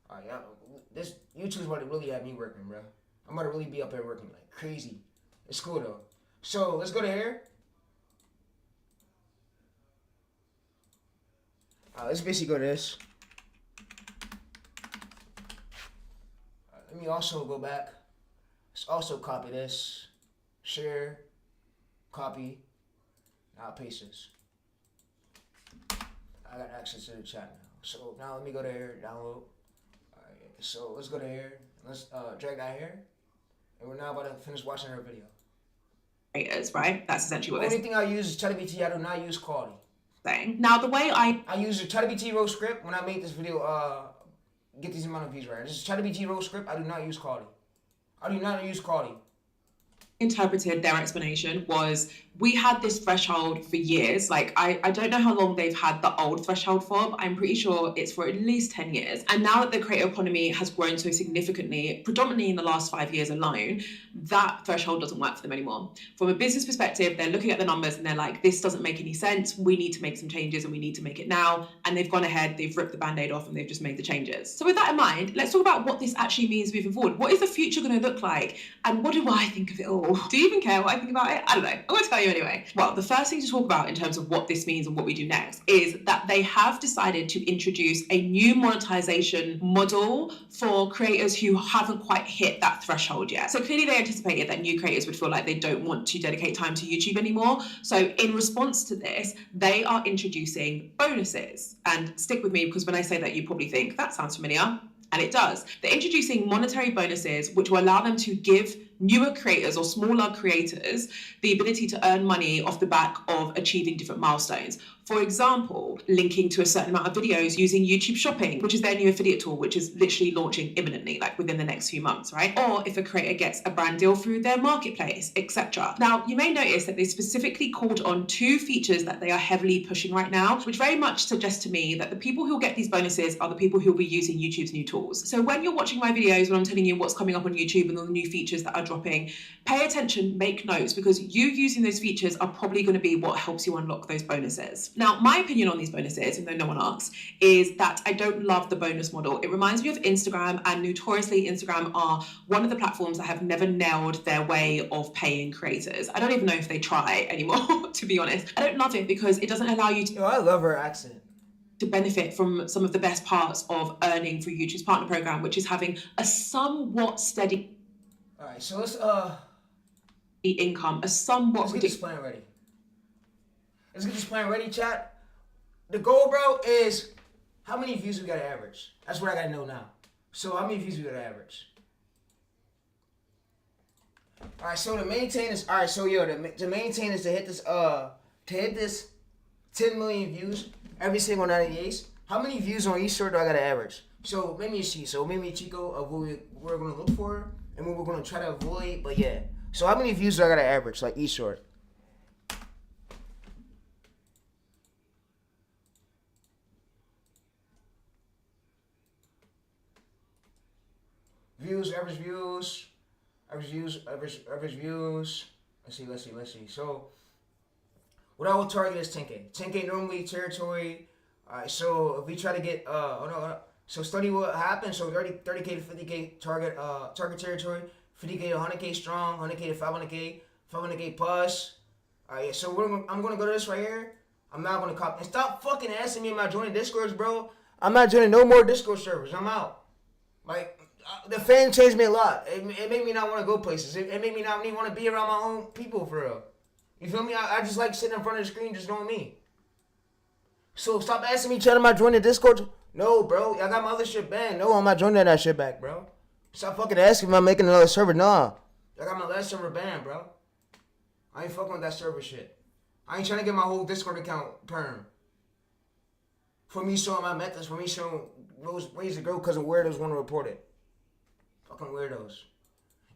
S2: Alright, yeah, this YouTube's about to really have me working, bro. I'm about to really be up there working like crazy. It's cool though. So let's go to here. Let's basically go to this. Let me also go back. Let's also copy this. Share. Copy. Now I'll paste this. I got access to the chat now. So now let me go to here, download. Alright, so let's go to here. Let's drag that here. And we're now about to finish watching our video.
S3: Creators, right? That's essentially what
S2: the only thing I use is ChatGPT. I do not use quality.
S3: Thing. Now the way I
S2: use a ChatGPT row script when I made this video, get these amount of views right. This is ChatGPT row script. I do not use quality.
S3: interpreted their explanation was we had this threshold for years. Like, I don't know how long they've had the old threshold for, but I'm pretty sure it's for at least 10 years. And now that the creator economy has grown so significantly, predominantly in the last 5 years alone, that threshold doesn't work for them anymore. From a business perspective, they're looking at the numbers and they're like, this doesn't make any sense. We need to make some changes and we need to make it now. And they've gone ahead, they've ripped the band-aid off and they've just made the changes. So with that in mind, let's talk about what this actually means moving forward. What is the future going to look like? And what do I think of it all? Do you even care what I think about it? I don't know. I'm going to tell you anyway. Well, the first thing to talk about in terms of what this means and what we do next is that they have decided to introduce a new monetization model for creators who haven't quite hit that threshold yet. So clearly they anticipated that new creators would feel like they don't want to dedicate time to YouTube anymore. So in response to this, they are introducing bonuses. And stick with me because when I say that, you probably think that sounds familiar. And it does. They're introducing monetary bonuses, which will allow them to give newer creators or smaller creators the ability to earn money off the back of achieving different milestones. For example, linking to a certain amount of videos using YouTube Shopping, which is their new affiliate tool, which is literally launching imminently, like within the next few months, right? Or if a creator gets a brand deal through their marketplace, etc. Now, you may notice that they specifically called on 2 features that they are heavily pushing right now, which very much suggests to me that the people who will get these bonuses are the people who will be using YouTube's new tools. So when you're watching my videos, when I'm telling you what's coming up on YouTube and all the new features that are dropping, pay attention, make notes, because you using those features are probably going to be what helps you unlock those bonuses. Now, my opinion on these bonuses, even though no one asks, is that I don't love the bonus model. It reminds me of Instagram, and notoriously Instagram are one of the platforms that have never nailed their way of paying creators. I don't even know if they try anymore, to be honest. I don't love it because it doesn't allow you to...
S2: Yo, I love her accent.
S3: To benefit from some of the best parts of earning through YouTube's partner program, which is having a somewhat steady...
S2: All right, so let's
S3: income, a somewhat...
S2: Let's get this plan ready. Chat. The goal, bro, is how many views we gotta average. That's what I gotta know now. So how many views we gotta average? All right, so to maintain this, to maintain is to hit this 10 million views every single 90 days. How many views on each short do I gotta average? So maybe see. So maybe Chico of what we're gonna look for and what we're gonna try to avoid. But yeah. So how many views do I gotta average like each short? Views, average views, average views, average views. Let's see. So what I will target is 10K. 10K normally territory. Alright, so if we try to get so study what happens. So 30K to 50K target territory, 50K to 100K strong, 100K to 500K, 500K plus. Alright, yeah, so I'm gonna go to this right here. I'm not gonna copy and stop fucking asking me am I joining Discords, bro. I'm not joining no more Discord servers. I'm out. Like the fame changed me a lot. It made me not want to go places. It made me not even want to be around my own people for real. You feel me? I just like sitting in front of the screen just doing me. So stop asking me, Chad, am I joining Discord? No, bro. I got my other shit banned. No, I'm not joining that shit back, bro. Stop fucking asking me if I'm making another server. Nah. I got my last server banned, bro. I ain't fucking with that server shit. I ain't trying to get my whole Discord account perm. For me showing my methods, for me showing those ways to go because of weirdos want to report it. Fucking weirdos.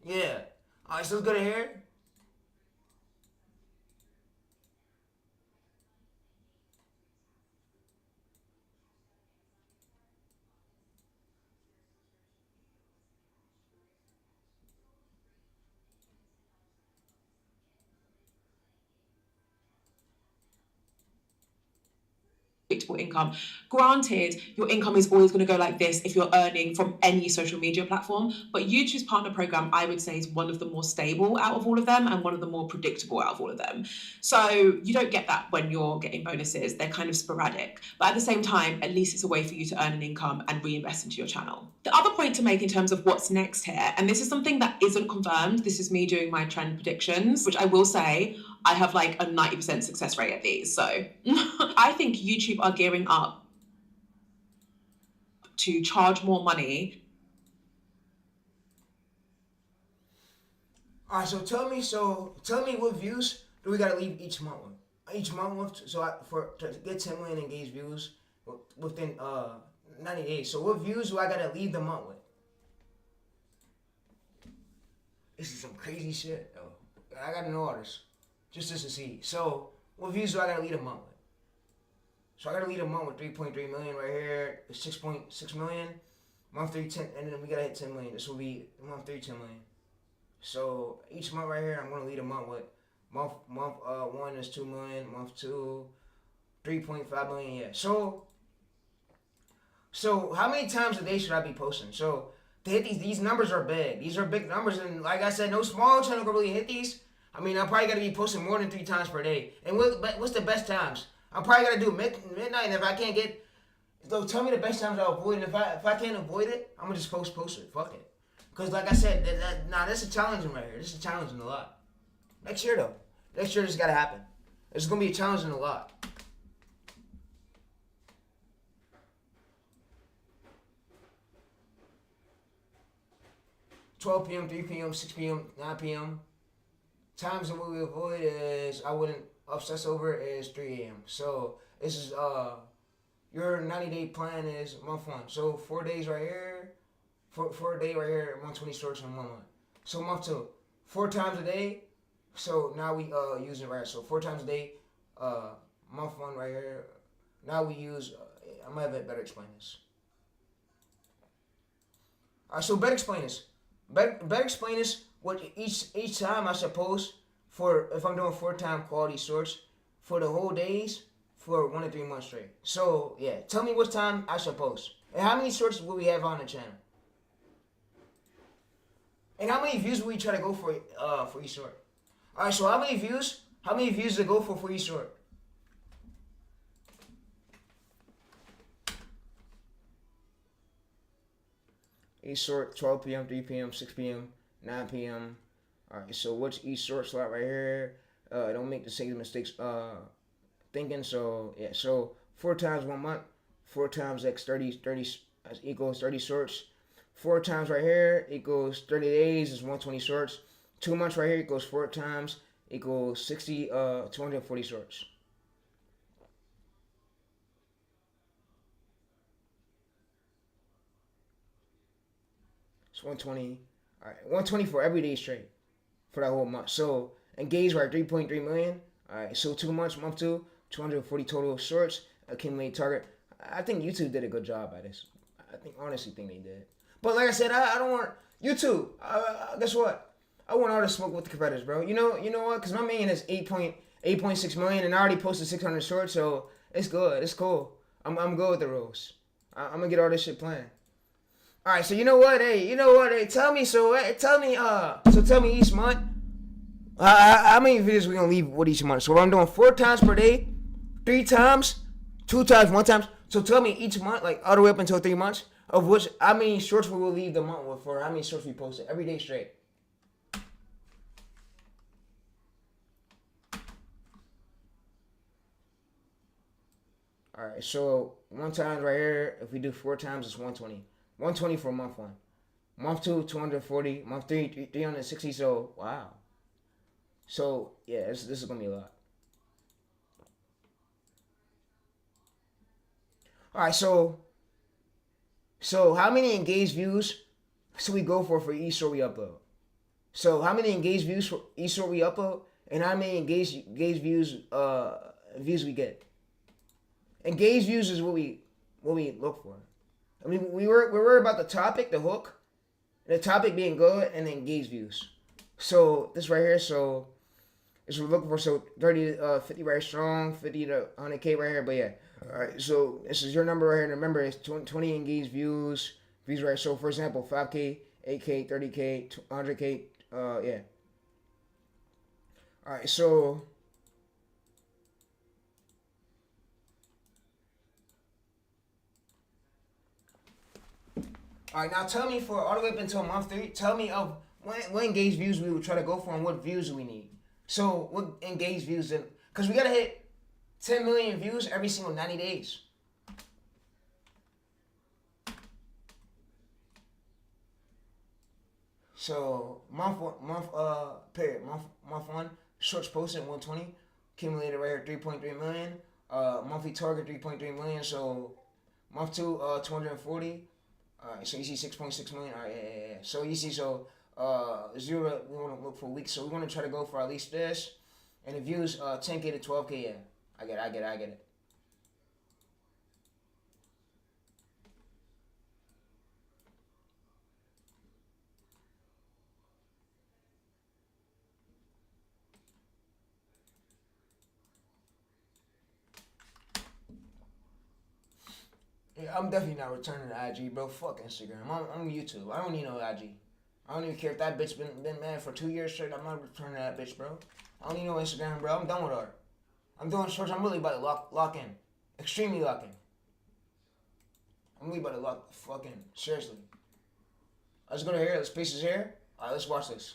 S2: Yeah. Alright, so let's go to here.
S3: Predictable income. Granted, your income is always going to go like this if you're earning from any social media platform, but YouTube's partner program, I would say, is one of the more stable out of all of them and one of the more predictable out of all of them. So you don't get that when you're getting bonuses. They're kind of sporadic, but at the same time, at least it's a way for you to earn an income and reinvest into your channel. The other point to make in terms of what's next here, and this is something that isn't confirmed, this is me doing my trend predictions, which I will say I have like a 90% success rate at these. So I think YouTube are gearing up to charge more money.
S2: All right, so tell me what views do we gotta leave each month with? Each month with, to get 10 million engaged views within 90 days. So what views do I gotta leave the month with? This is some crazy shit, though. I gotta know all this. Just to see. So, what views do I gotta lead a month with? So I gotta lead a month with 3.3 million right here, 6.6 million, month 3, 10, and then we gotta hit 10 million. This will be month 3, 10 million. So each month right here, I'm gonna lead a month with month 1 is 2 million, month 2, 3.5 million. Yeah. So how many times a day should I be posting? So to hit these numbers are big. These are big numbers, and like I said, no small channel can really hit these. I mean, I'm probably gonna be posting more than 3 times per day. And what's the best times? I'm probably gonna do midnight, and if I can't get, so tell me the best times I'll avoid. And if I can't avoid it, I'm gonna just post it. Fuck it. Cause like I said, this is challenging right here. This is challenging a lot. Next year though, next year this gotta happen. It's gonna be challenging a lot. $12 p.m., 3 p.m., 6 p.m., 9 p.m. Times that we avoid is I wouldn't obsess over is 3 a.m. So this is your 90-day plan is month 1. So 4 days right here, four day right here, 120 shorts in 1 month. So month 2, 4 times a day. So now we use it right here. So 4 times a day, month 1 right here. Now we use. I might have better explain this. Alright, so better explain this. Better explain this. What each time I suppose for if I'm doing 4 time quality shorts for the whole days for 1 to 3 months straight. So yeah, tell me what time I should post and how many shorts will we have on the channel and how many views will we try to go for each short. All right, so how many views to go for each short? Each short 12 p.m., 3 p.m., 6 p.m., 9 p.m. Alright, so what's each short slot right here? Don't make the same mistakes thinking. So yeah, so 4 times 1 month, 4 times X 30 equals 30 shorts. 4 times right here equals 30 days is 120 shorts. 2 months right here equals 4 times equals 240 shorts. 120. All right, 120 for every day straight for that whole month. So engaged, we're at 3.3 million. All right, so 2 months, month 2, 240 total shorts, accumulated target. I think YouTube did a good job at this. Honestly think they did. But like I said, I don't want YouTube. Guess what? I want all the smoke with the competitors, bro. You know what? Because my main is 8.6 million, and I already posted 600 shorts, so it's good. It's cool. I'm good with the rules. I'm gonna get all this shit playing. All right, so you know what? Hey, tell me each month. How many videos we gonna leave with each month? So I'm doing 4 times per day, 3 times, 2 times, 1 time. So tell me each month, like all the way up until 3 months, of which how many shorts we will leave the month with, for how many shorts we posted every day straight. All right, so 1 time right here. If we do 4 times, it's 120. 120 for month 1. Month 2, 240. Month 3, 360. So wow. So yeah, this is gonna be a lot. All right, so how many engaged views should we go for each short we upload? So how many engaged views for each short we upload, and how many engaged views we get? Engaged views is what we look for. I mean, we're worried about the topic, the hook, the topic being good, and the engaged views. So this right here, so this we're looking for. So 30 to 50 right strong, 50 to 100K right here. But yeah, all right. So this is your number right here. And remember, it's 20 engaged views right. So for example, 5K, 8K, 30K, 100K. Yeah. All right. So. All right, now tell me for all the way up until month 3, tell me of what engaged views we would try to go for and what views we need. So what engaged views, because we got to hit 10 million views every single 90 days. So month 1, shorts posted 120, accumulated right here 3.3 million, monthly target 3.3 million, so month 2, 240. Alright, so you see 6.6 million. Alright, yeah. So you see, 0, we want to look for weeks. So we want to try to go for at least this. And the views, 10K to 12K, yeah. I get it. Yeah, I'm definitely not returning to IG, bro. Fuck Instagram. I'm YouTube. I don't need no IG. I don't even care if that bitch been mad for 2 years straight. I'm not returning to that bitch, bro. I don't need no Instagram, bro. I'm done with her. I'm doing shorts. I'm really about to lock in. Extremely lock in. I'm really about to lock fucking seriously. Let's go to here. The space is here. Alright, let's watch this.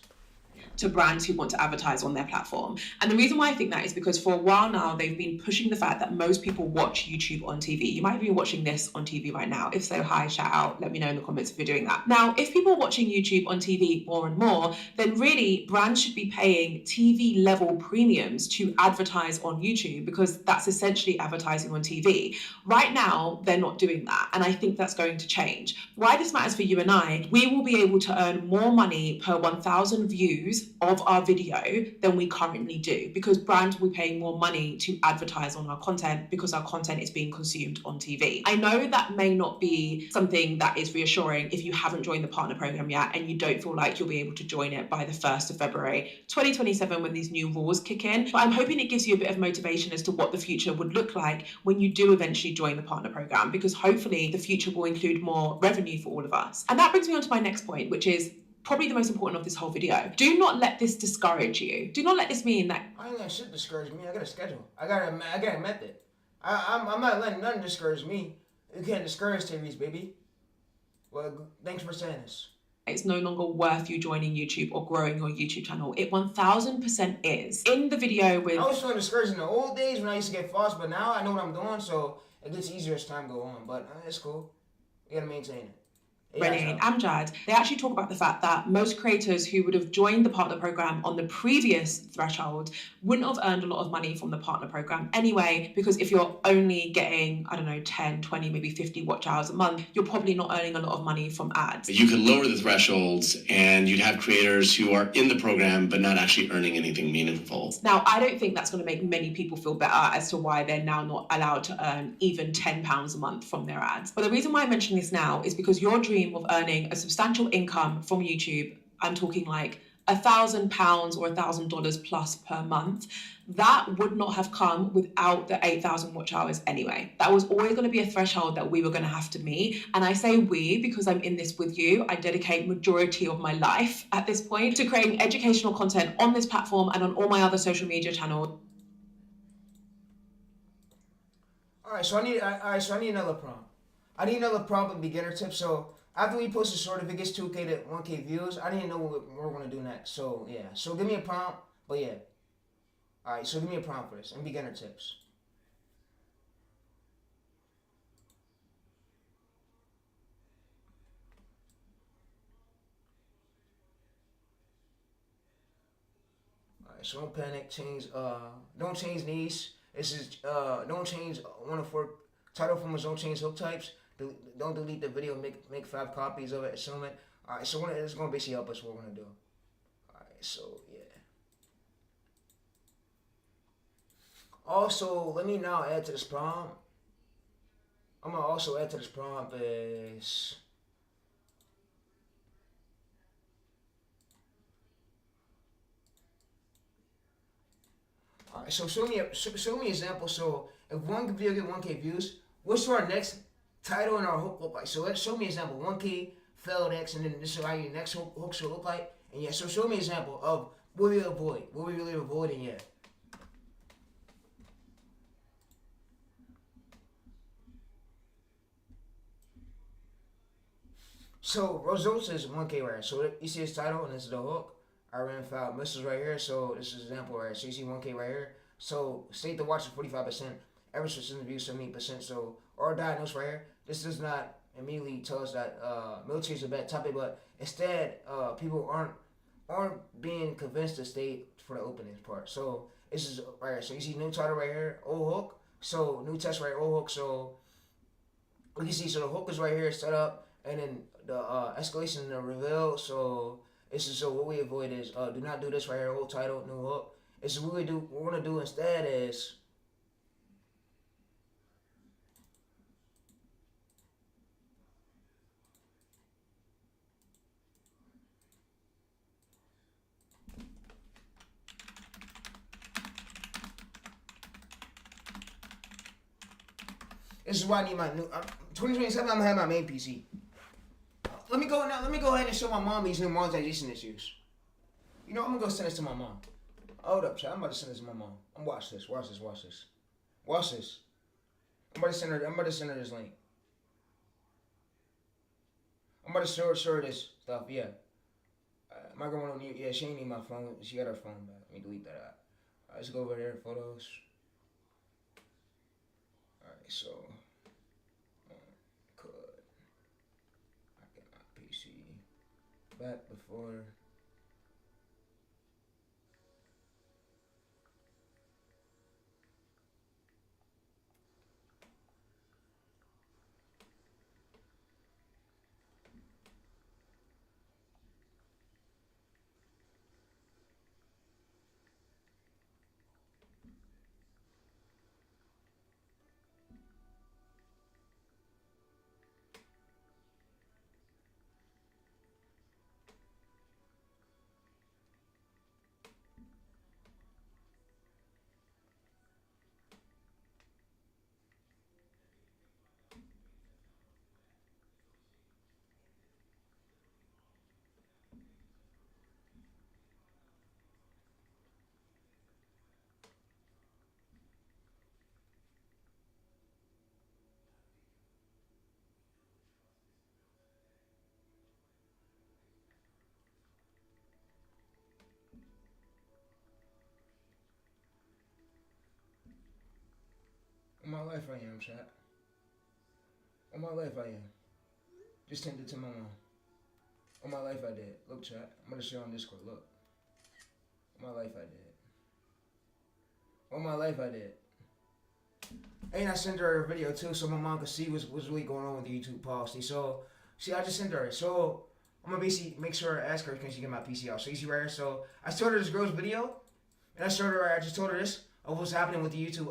S3: To brands who want to advertise on their platform. And the reason why I think that is because for a while now, they've been pushing the fact that most people watch YouTube on TV. You might be watching this on TV right now. If so, hi, shout out, let me know in the comments if you're doing that. Now, if people are watching YouTube on TV more and more, then really brands should be paying TV level premiums to advertise on YouTube, because that's essentially advertising on TV. Right now, they're not doing that. And I think that's going to change. Why this matters for you and I, we will be able to earn more money per 1,000 views of our video than we currently do, because brands will be paying more money to advertise on our content because our content is being consumed on TV. I know that may not be something that is reassuring if you haven't joined the partner program yet and you don't feel like you'll be able to join it by the 1st of February 2027 when these new rules kick in, but I'm hoping it gives you a bit of motivation as to what the future would look like when you do eventually join the partner program, because hopefully the future will include more revenue for all of us. And that brings me on to my next point, which is probably the most important of this whole video. Do not let this discourage you. Do not let this mean that...
S2: I ain't letting shit discourage me. I got a schedule. I got a method. I'm not letting nothing discourage me. You can't discourage Tyrese, baby. Well, thanks for saying this.
S3: It's no longer worth you joining YouTube or growing your YouTube channel. It 1000% is. In the video with...
S2: I was feeling discouraged in the old days when I used to get false, but now I know what I'm doing, so it gets easier as time go on. But it's cool. You gotta maintain it.
S3: Renee and Amjad, they actually talk about the fact that most creators who would have joined the partner program on the previous threshold wouldn't have earned a lot of money from the partner program anyway, because if you're only getting, I don't know, 10, 20, maybe 50 watch hours a month, you're probably not earning a lot of money from ads.
S5: You could lower the thresholds and you'd have creators who are in the program but not actually earning anything meaningful.
S3: Now, I don't think that's going to make many people feel better as to why they're now not allowed to earn even £10 a month from their ads. But the reason why I'm mentioning this now is because your dream of earning a substantial income from YouTube, I'm talking like £1,000 or $1,000 plus per month, that would not have come without the 8,000 watch hours anyway. That was always going to be a threshold that we were going to have to meet. And I say we because I'm in this with you. I dedicate majority of my life at this point to creating educational content on this platform and on all my other social media channels.
S2: All right, so I need another prompt. I need another prompt and beginner tip. So after we post a short, if it gets 2K to 1K views, I need to know what we're gonna do next. So yeah, so give me a prompt. But yeah, all right. So give me a prompt for this and beginner tips. All right, so don't panic. Don't change niche. This is don't change one of four title formats. Don't change hook types. Don't delete the video. Make 5 copies of it. Assume it. All right, so it's gonna basically help us what we're gonna do. All right, so yeah. Also, let me now add to this prompt. I'm gonna also add to this prompt is. Alright, so show me an example. So if one video get 1K views, what's our next title and our hook look like? So let's show me an example. 1K failed X, and then this is how your next hook should look like. And yeah, so show me an example of what we avoid. What we really avoid, and yeah. So results is 1K right here. So you see his title and this is the hook. I ran 5 missiles right here. So this is an example right here. So you see 1K right here. So state the watch is 45%. Average percent views 78%. So our diagnose right here. This does not immediately tell us that military is a bad topic, but instead people aren't being convinced to stay for the opening part. So this is right here. So you see new title right here, old hook. So new test right here, old hook. So we can see so the hook is right here set up, and then the escalation and the reveal. So this is so what we avoid is do not do this right here, old title, new hook. This is what we do. What we're gonna do instead is this is why I need my new 2027. I'm gonna have my main PC. Let me go ahead and show my mom these new monetization issues. You know, I'm gonna go send this to my mom. Hold up, chat. I'm about to send this to my mom. Watch this. Watch this. I'm about to send her this link. I'm about to show her this stuff. Yeah. My grandma don't need. Yeah, she ain't need my phone. She got her phone back. Let me delete that out. Let's go over there. Photos. All right. So. I get my PC back before. In my life I am, chat. In my life I am. Just sent it to my mom. On my life I did. Look, chat. I'm gonna share on Discord. Look. On my life I did. On my life I did. And I sent her a video too, so my mom could see what's really going on with the YouTube policy. So, see, I just sent her it. So, I'm gonna basically make sure I ask her can she get my PC out. So, you see right here. So, I showed her this girl's video, and I just told her this of what's happening with the YouTube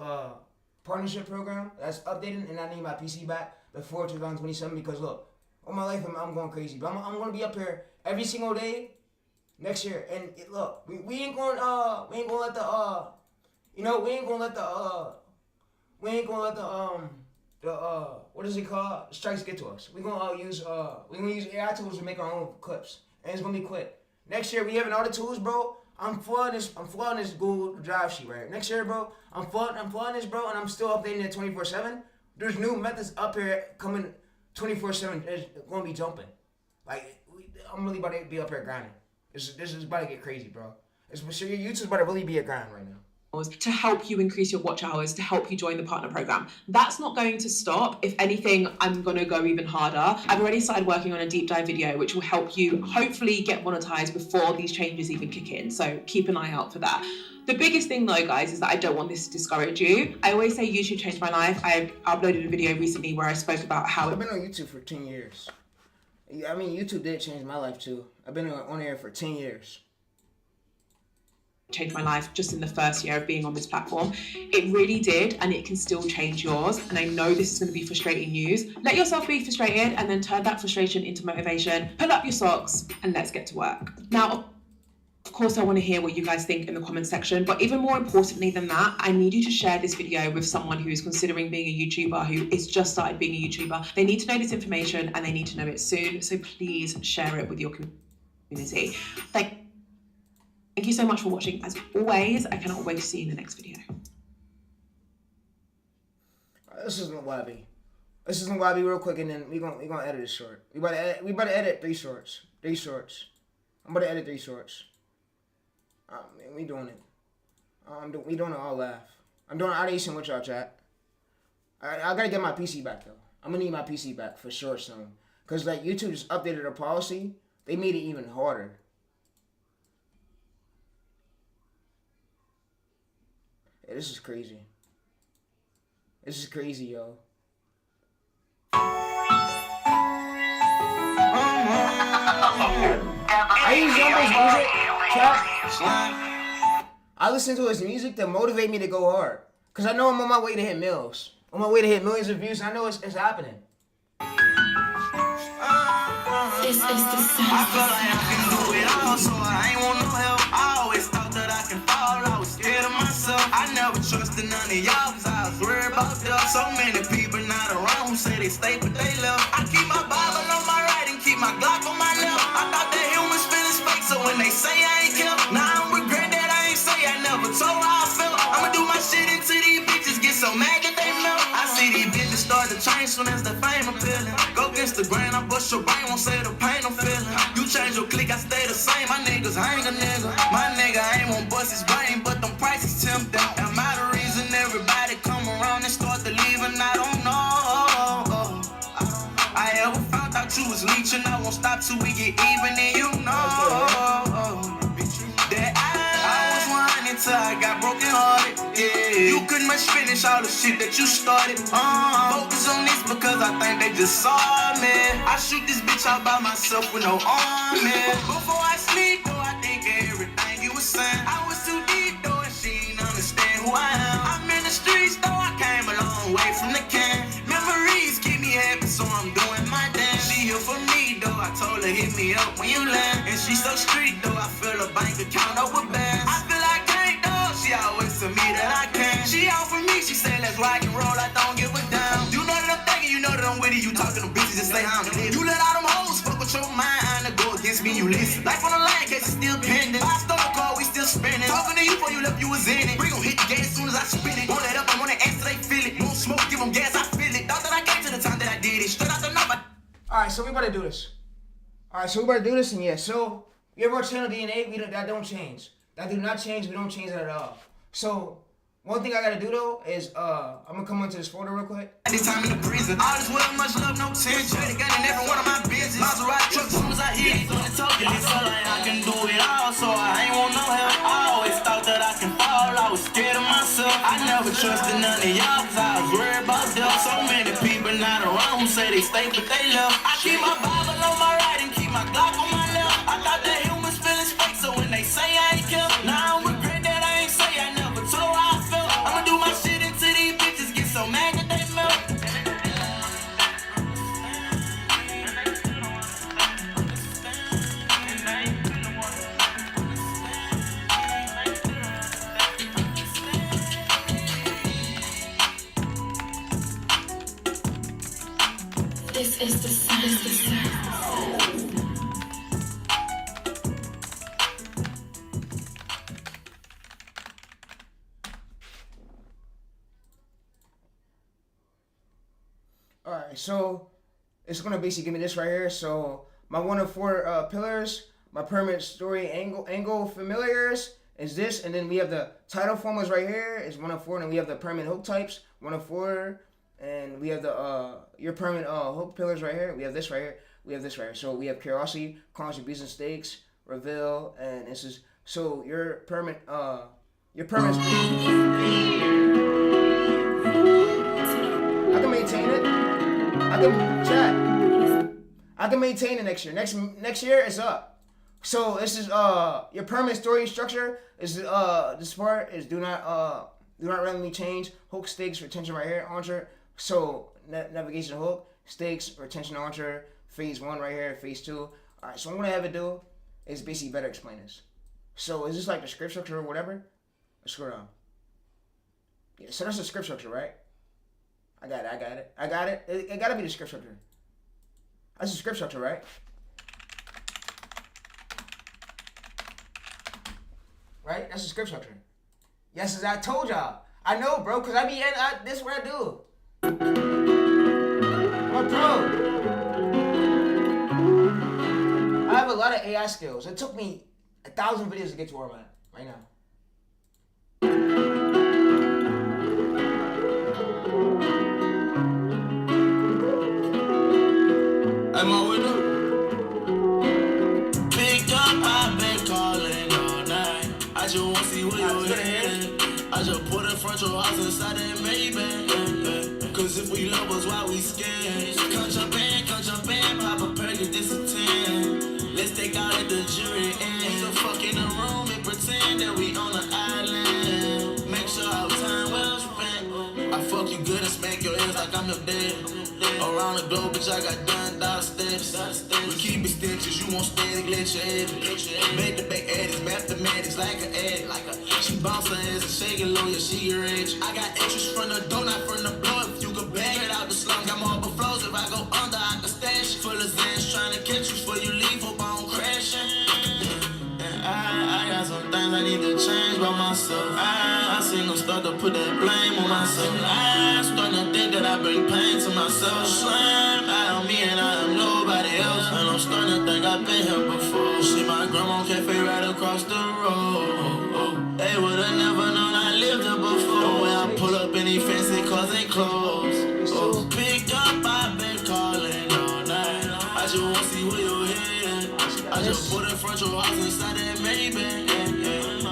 S2: partnership program that's updated, and I need my PC back before 2027 because look, all my life I'm going crazy, but I'm gonna be up here every single day next year, and look, we ain't gonna let the what is it called? Strikes get to us. We're gonna use AI tools to make our own clips, and it's gonna be quick. Next year we having all the tools, bro. I'm flooding this Google Drive sheet right here. Next year, bro, I'm flooding this, bro, and I'm still updating it 24/7. There's new methods up here coming 24/7. It's gonna be jumping. Like I'm really about to be up here grinding. This is about to get crazy, bro. YouTube's about to really be a grind right now.
S3: To help you increase your watch hours, to help you join the partner program. That's not going to stop. If anything, I'm going to go even harder. I've already started working on a deep dive video, which will help you hopefully get monetized before these changes even kick in. So keep an eye out for that. The biggest thing though, guys, is that I don't want this to discourage you. I always say YouTube changed my life. I uploaded a video recently where I spoke about how
S2: I've been on YouTube for 10 years. I mean, YouTube did change my life too. I've been on air for 10 years.
S3: Changed my life just in the first year of being on this platform. It really did, and it can still change yours. And I know this is going to be frustrating news. Let yourself be frustrated and then turn that frustration into motivation. Pull up your socks and let's get to work. Now, of course, I want to hear what you guys think in the comment section, but even more importantly than that, I need you to share this video with someone who is considering being a YouTuber, who is just started being a YouTuber. They need to know this information and they need to know it soon. So please share it with your community. Thank you so much for watching. As always, I cannot wait to see you in the next video.
S2: This isn't Wabby. This isn't Wabby real quick, and then we gonna edit it short. We about to edit 3 shorts. 3 shorts. I'm about to edit 3 shorts. Man, we doing it. We doing it all laugh. I'm doing audition with y'all, chat. I gotta get my PC back though. I'm gonna need my PC back for sure soon. Cause like YouTube just updated their policy. They made it even harder. Yeah, this is crazy. This is crazy, yo. I use Jumbo's music, chat. I listen to his music to motivate me to go hard. Cause I know I'm on my way to hit mills. On my way to hit millions of views. I know it's happening.
S6: This is the sound. I feel like I can do it all, so I ain't want no help. I always thought that I can fall. I was scared of myself. I never trusted none of y'all, cause I was worried about them. So many people not around who say they stay, but they left. I keep my Bible on my right and keep my Glock on my left. I thought that humans feelings fake, so when they say I ain't kept, now I'm regret that I ain't say I never told how I felt. I'ma do my shit until these bitches get so mad that they melt. I see these bitches start to change soon as the fame appealing. Go against the grain, I bust your brain, won't say the pain I'm feeling. You change your clique, I stay the same. My niggas hang a nigga. My nigga ain't won't bust his brain, but them prices tempting. Am I the reason everybody come around and start to leave? And I don't know. I ever found out you was leeching. I won't stop till we get even, and you know that I was whining till I got broken hearted. Yeah. You couldn't much finish all the shit that you started. Focus on this because I think they just saw me. I shoot this bitch out by myself with no army. Before I sleep, though, I think of everything you was saying. I was too deep, though, and she ain't understand who I am. I'm in the streets, though, I came a long way from the can. Memories keep me happy, so I'm doing my dance. She here for me, though, I told her hit me up when you land. And she so street, though, I feel a bank account up with bands. I feel I can't, though, she always tell me that I can. She out for me, she said let's rock and roll, I don't give a damn. You know that I'm thinking, you know that I'm with it. You talking to bitches and say how I'm living. You let all them hoes fuck with your mind to go against me, you listen. Life on the line, case it's still pending. I stole a car, we still spinning. Talking to you before you left, you was in it. We gon' hit the gate as soon as I spin it. Won't let up, I wanna answer, they feel it. Won't smoke, give them gas, I feel it. Thought that I came to the time that I did it. Straight out the number.
S2: Alright, so we about to do this. Alright, so we about to do this, and yeah, so you have our channel DNA, that don't change. That do not change, we don't change that at all. So One thing I gotta do though is I'm gonna come into this folder real quick.
S6: At this time in the prison, all this well, much love, no tension. They got in every one of my business. Maserati truck, as soon as I hear it, doing the talking. It's all like I can do it all, so I ain't want no help. I always thought that I can fall, I was scared of myself. I never trusted none of y'all, cause I was worried about them. So many people not around who say they stay, but they love. I keep my Bible on my right and keep my Glock on my left. I thought that humans feelings fake, so when they say I ain't killed, now I regret that I ain't say I never told how I felt. I'ma do my shit until these bitches get so mad that they melt.
S7: This is the sound.
S2: Alright, so it's gonna basically give me this right here. So my 1 of 4 pillars, my permanent story angle familiars is this, and then we have the title formulas right here is 1 of 4, and then we have the permanent hook types 1 of 4, and we have the your permanent hook pillars right here. We have this right here. We have this right here. So we have curiosity, contribution, stakes, reveal, and this is so your permanent I can maintain it. I can maintain it next year. Next year it's up. So this is your permanent story structure is this part is do not randomly change. Hook, stakes, retention right here, launcher. So navigation hook, stakes, retention, launcher, phase 1 right here, phase 2. Alright, so what I'm gonna have it do is basically better explain this. So is this like the script structure or whatever? Let's scroll down. Yeah, so that's the script structure, right? I got it. It gotta be the script structure. That's the script structure, right? Right? That's the script structure. Yes, as I told y'all. I know, bro, because this is what I do. I'm a pro. I have a lot of AI skills. It took me 1,000 videos to get to where I'm at right now.
S6: I'm on with them. Picked up, I've been calling all night. I just want to see where you're headed. I just put in front your house inside that Maybach. Cause if we love us, why we scared? Come jump in, pop a perky, this a 10. Let's take out at the jury end. So fuck in the room and pretend that we on an island. Make sure our time well spent. I fuck you good and smack your ass like I'm your dad. Around the globe, bitch, I got done steps. We keep extensions, you won't stay to glitch your head. Make the back edits, mathematics like an ad. She bounce her ass and shake it low, yeah, she get rich. I got interest from the door, not from the blow. If you could bag it out the slums, got more overflows. If I go under, I can stash it. Full of Zans, trying to catch you before you leave, hope I don't crash it. And I got some things I need to change by myself. I seen them start to put that blame on myself. I start to think that I bring pain to myself. Slam out me and I am nobody else. And I'm starting to think I've been here before. See my grandma cafe right across the road. They would've never known I lived here before. When I pull up in these fancy cars and clothes. Oh, picked up, I've been calling all night. I just wanna see where you're headed. I just put in front your house inside that Maybach.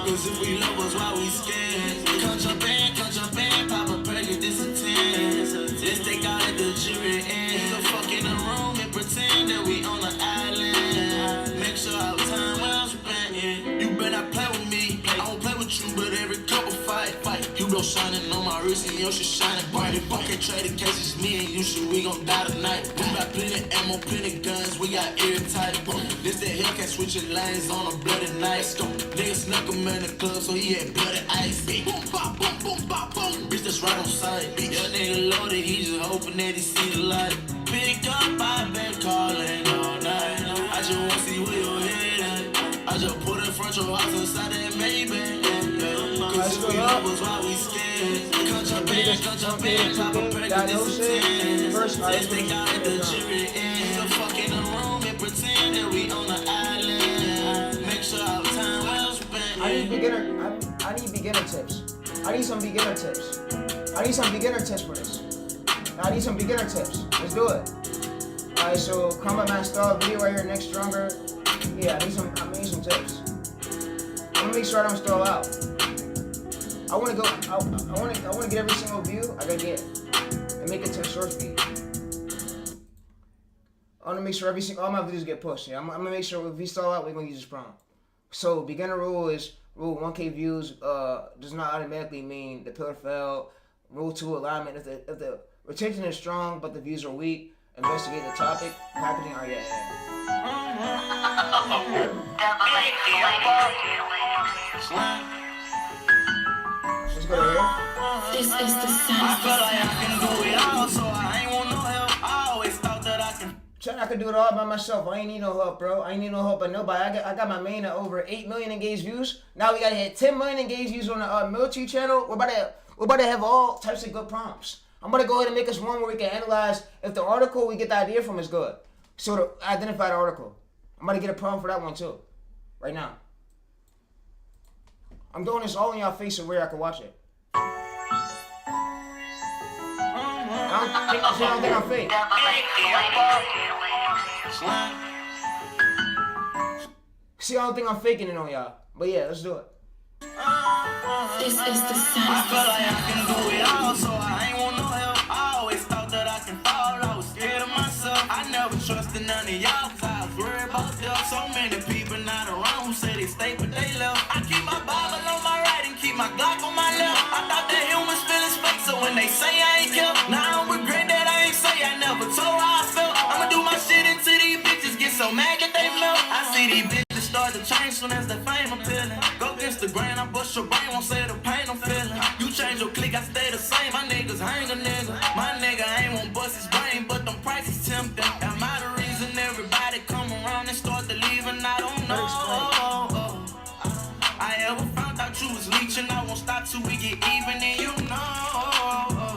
S6: Cause if we love us, why we scared? Come jump in, pop a perky, this a 10. Let's take out at the jury end. So fuck in the room and pretend that we on an island. Make sure our time well spent. You better play with me. I won't play with you, but every couple fight. You blow shining on my wrist and your shit shining bright. If I can't trade the case, it's me and you, shit, we gon' die tonight. We got plenty ammo, plenty guns, we got airtight. This that Hellcat switching lanes on a bloody night. Nigga snuck him in the club, so he had bloody ice. Boom, bop, boom, boom, bop, boom. Bitch, that's right on sight. Your nigga loaded, he just hoping that he see the light. Pick up, I've been calling all night. I just wanna see where you're headed. I just put in front your house inside that Maybach. Cause if we love us, why we scared? Come jump in, pop a perky, this a 10. Let's take out at the jury end. So fuck in the room and pretend that we on an island. Make sure our time well spent.
S2: I need beginner tips. I need some beginner tips. I need some beginner tips for this. I need some beginner tips. Let's do it. Alright, so combat master video right here, next stronger. Yeah, I need some tips. I'm gonna make sure I don't stall out. I wanna get every single view I gotta get and make it to the short speed. I wanna make sure all my videos get pushed. Yeah, I'm gonna make sure if we stall out, we're gonna use this prompt. So beginner rule is 1K views does not automatically mean the pillar fell. Rule 2 alignment if the retention is strong but the views are weak, investigate the topic, packaging are Let's go here.
S7: This is the sound.
S6: I feel like I can do it all, so I ain't want no help. I always thought that I can.
S2: I could do it all by myself. I ain't need no help, bro. I ain't need no help by nobody. I got my main at over 8 million engaged views. Now we gotta hit 10 million engaged views on the military channel. We're about to have all types of good prompts. I'm gonna go ahead and make us one where we can analyze if the article we get the idea from is good. So to identify the article, I'm gonna get a prompt for that one too, right now. I'm doing this all in y'all face so where I can watch it. I don't think I'm fake. See, I don't think I'm faking it on y'all. But yeah, let's do it.
S7: This is the
S6: I
S7: sound.
S6: feel like I can do it all, so I ain't want no help. I always thought that I can fall. I was scared of myself. I never trusted none of y'all, cause I was worried about them. So many people not around who say they stay, but they left. I keep my Bible on my right and keep my Glock on my left. I thought that humans feeling fake, so when they say I ain't kept, now I don't regret that I ain't say I never told how I felt. I'ma do my shit until these bitches get so mad that they melt. I see these bitches start to change soon as the fame appealing. Go against the grain, I bust your brain, won't say the pain I'm feeling. You change your clique, I stay the same. My niggas hang a nigga. My nigga ain't won't bust his brain, but them prices tempting. Am I the reason everybody come around and start to leave? And I don't know. I ever found out you was leeching, I won't stop till we get even, and you know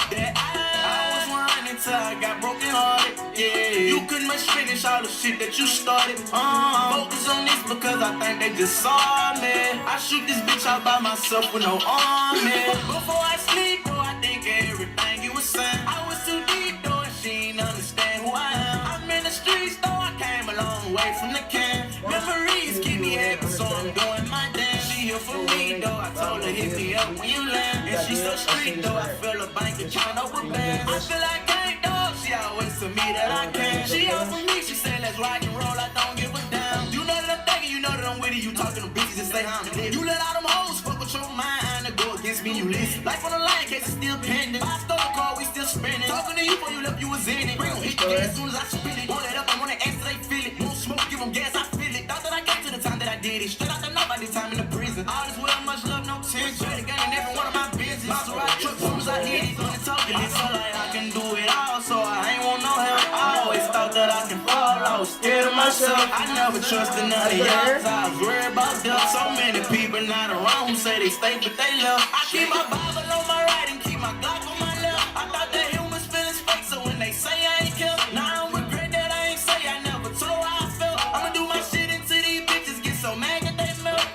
S6: that I was whining till I got broken hearted. Yeah, you couldn't much finish all the shit that you started. Focus on this because I think they just saw me. I shoot this bitch out by myself with no army. Before I sleep, though, I think of everything you was saying. I was too deep, though, and she ain't understand who I am. I'm in the streets, though, I came a long way from the camp. Memories keep me happy, so I'm doing my dance. She here for me, though, I told her hit me up when you land. And she so street, though, I feel a bank account over bands. I feel like I ain't dog, she always to me that I can. She out for me, she said let's rock and roll, I don't give a damn. You know that I'm thinking, you know that I'm with it. You talking to bitches and say how I'm lit. You let all them hoes fuck with your mind and go against me, you listen. Life on the line, case it's still pending. I stole the car, we still spinning. Talking to you before you left, you was in it. Bring them hit the gas as soon as I spit it. Won't let up, I wanna ask till they feel it. Won't smoke, give them gas, I feel it. Thought that I came to the time that I did it. Straight out the north, I did time in the prison. All this well, much love, no tension. Straight again in every one of my business. Maserati truck, soon as I hit it. When it's talking, it's all like I can do it all, so I ain't want no help. I always thought that I can fall, I was scared of myself. I never trusted none of y'all, cause I was worried about them. So many people not around who say they stay, but they left. I keep my Bible on my right and keep my Glock on my left. I thought that humans feeling fake, so when they say I ain't kept, now I don't regret that I ain't say I never told how I felt. I'ma do my shit until these bitches get so mad that they melt.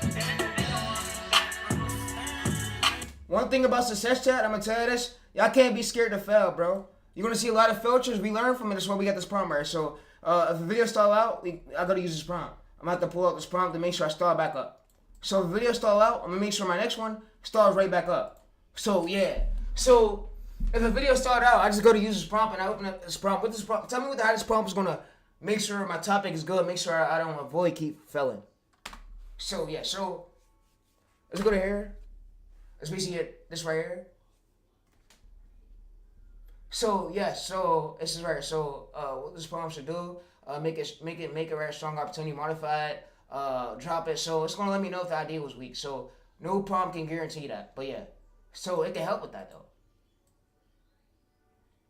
S2: One thing about success chat, I'm gonna tell you this, y'all can't be scared to fail, bro. You're gonna see a lot of filters. We learn from it. That's why we got this prompt right. So if the video stall out, I gotta use this prompt. I'm gonna have to pull out this prompt to make sure I stall back up. So if the video stall out, I'm gonna make sure my next one stalls right back up. So yeah. So if the video stalled out, I just go to use this prompt and I open up this prompt. With this prompt, tell me how this prompt is gonna make sure my topic is good. Make sure I don't avoid keep failing. So yeah. So let's go to here. Let's basically hit this right here. So yes, so this is right. So what this prompt should do, make it a strong opportunity, modify it, drop it. So it's gonna let me know if the idea was weak. So no prompt can guarantee that, but yeah. So it can help with that though.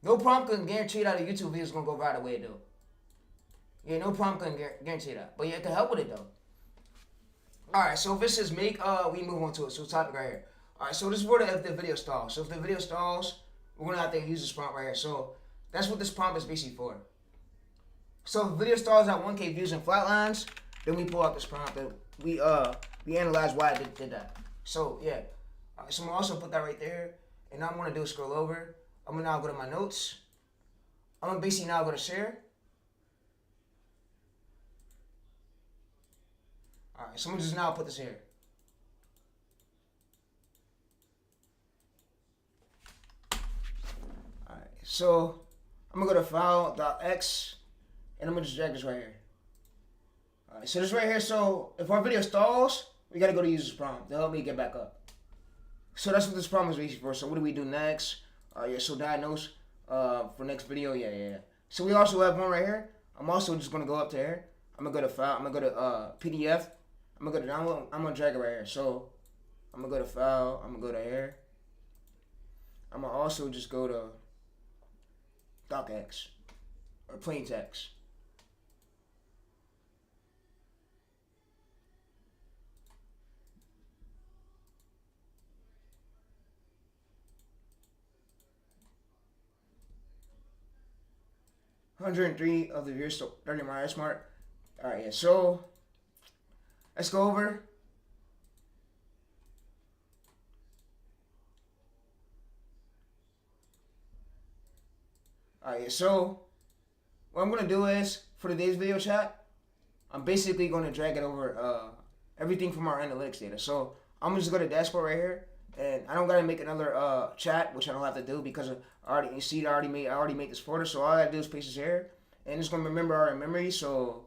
S2: No prompt can guarantee that a YouTube video is gonna go right away it do. Yeah, no prompt can guarantee that, but yeah, it can help with it though. All right, so if this is make, we move on to it. So topic right here. All right, so this is where if the video stalls. So if the video stalls, we're gonna have to use this prompt right here. So that's what this prompt is basically for. So if the video stalls at 1K views and flatlines, then we pull out this prompt and we analyze why it did that. So yeah. Alright, so I'm gonna also put that right there. And now I'm gonna do is scroll over. I'm gonna now go to my notes. I'm gonna basically now go to share. Alright, so I'm gonna just now put this here. Alright, so I'm gonna go to file.x and I'm gonna just drag this right here. Alright, so this right here, so if our video stalls, we gotta go to user's prompt to help me get back up. So that's what this prompt is basically for. So what do we do next? Yeah, so diagnose for next video, yeah. So we also have one right here. I'm also just gonna go up to here. I'm gonna go to file, I'm gonna go to PDF. I'm gonna go to download, I'm gonna drag it right here. So I'm gonna go to file, I'm gonna go to here. I'm gonna also just go to docx or plain text. $103 of the viewers, so 30 my smart. Alright, yeah, so let's go over. Alright, yeah, so what I'm gonna do is for today's video chat, I'm basically gonna drag it over everything from our analytics data. So I'm just gonna go to dashboard right here, and I don't gotta make another chat, which I don't have to do because I already made this folder. So all I gotta do is paste this here, and it's gonna remember our memory. So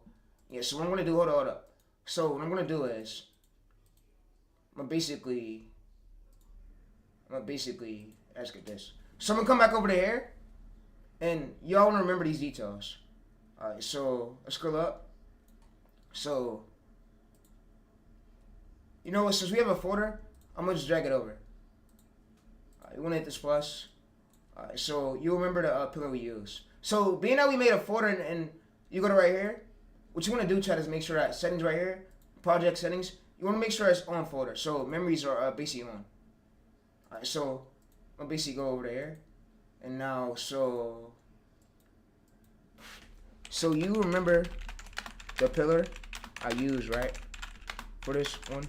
S2: yeah, so what I'm gonna do, hold up. So what I'm gonna do is I'm gonna basically ask it this. So I'm gonna come back over to here, and y'all wanna remember these details. Alright, so let's scroll up. So you know what, since we have a folder, I'm gonna just drag it over. Alright, you wanna hit this plus. Alright, so you remember the pillar we use. So being that we made a folder and you go to right here, what you wanna do, chat, is make sure that settings right here, project settings, you wanna make sure it's on folder. So memories are basically on. Alright, so I'll basically go over there. And now, so you remember the pillar I use, right? For this one.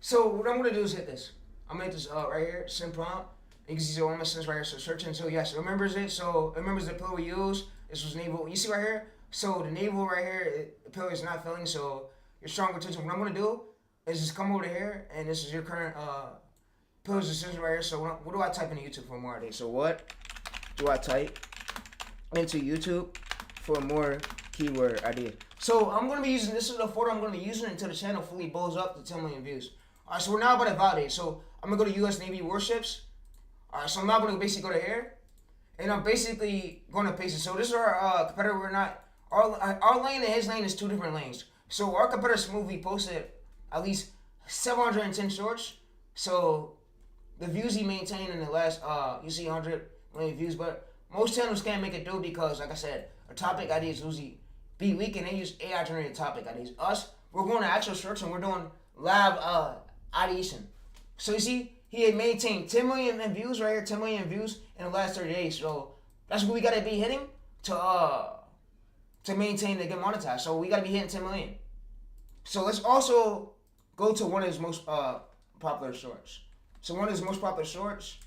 S2: So what I'm gonna do is hit this. I'm gonna hit this right here, send prompt. You can see all my sends right here, so searching. So yes, it remembers it. So it remembers the pillar we use. This was naval. You see right here? So the naval right here, the pillar is not filling, so your strong retention. What I'm gonna do is just come over here, and this is your current pillar's decision right here. So what do I type into YouTube for more days? So what do I type into YouTube for more keyword idea? So I'm gonna be using, this is the folder I'm gonna be using until the channel fully blows up to 10 million views. Alright, so we're now about to validate. So I'm gonna go to US Navy warships. Alright, so I'm now gonna basically go to here, and I'm basically gonna paste it. So this is our competitor. We're not, our lane and his lane is two different lanes. So our competitor Smoothie posted at least 710 shorts. So the views he maintained in the last you see 100 million views, but most channels can't make it do because, like I said, our topic ideas usually be weak and they use AI generated topic ideas. Us, we're going to actual search and we're doing live ideation. So you see, he had maintained 10 million views right here, 10 million views in the last 30 days. So that's what we gotta be hitting to maintain to get monetized. So we gotta be hitting 10 million. So let's also go to one of his most popular shorts. So one of his most popular shorts.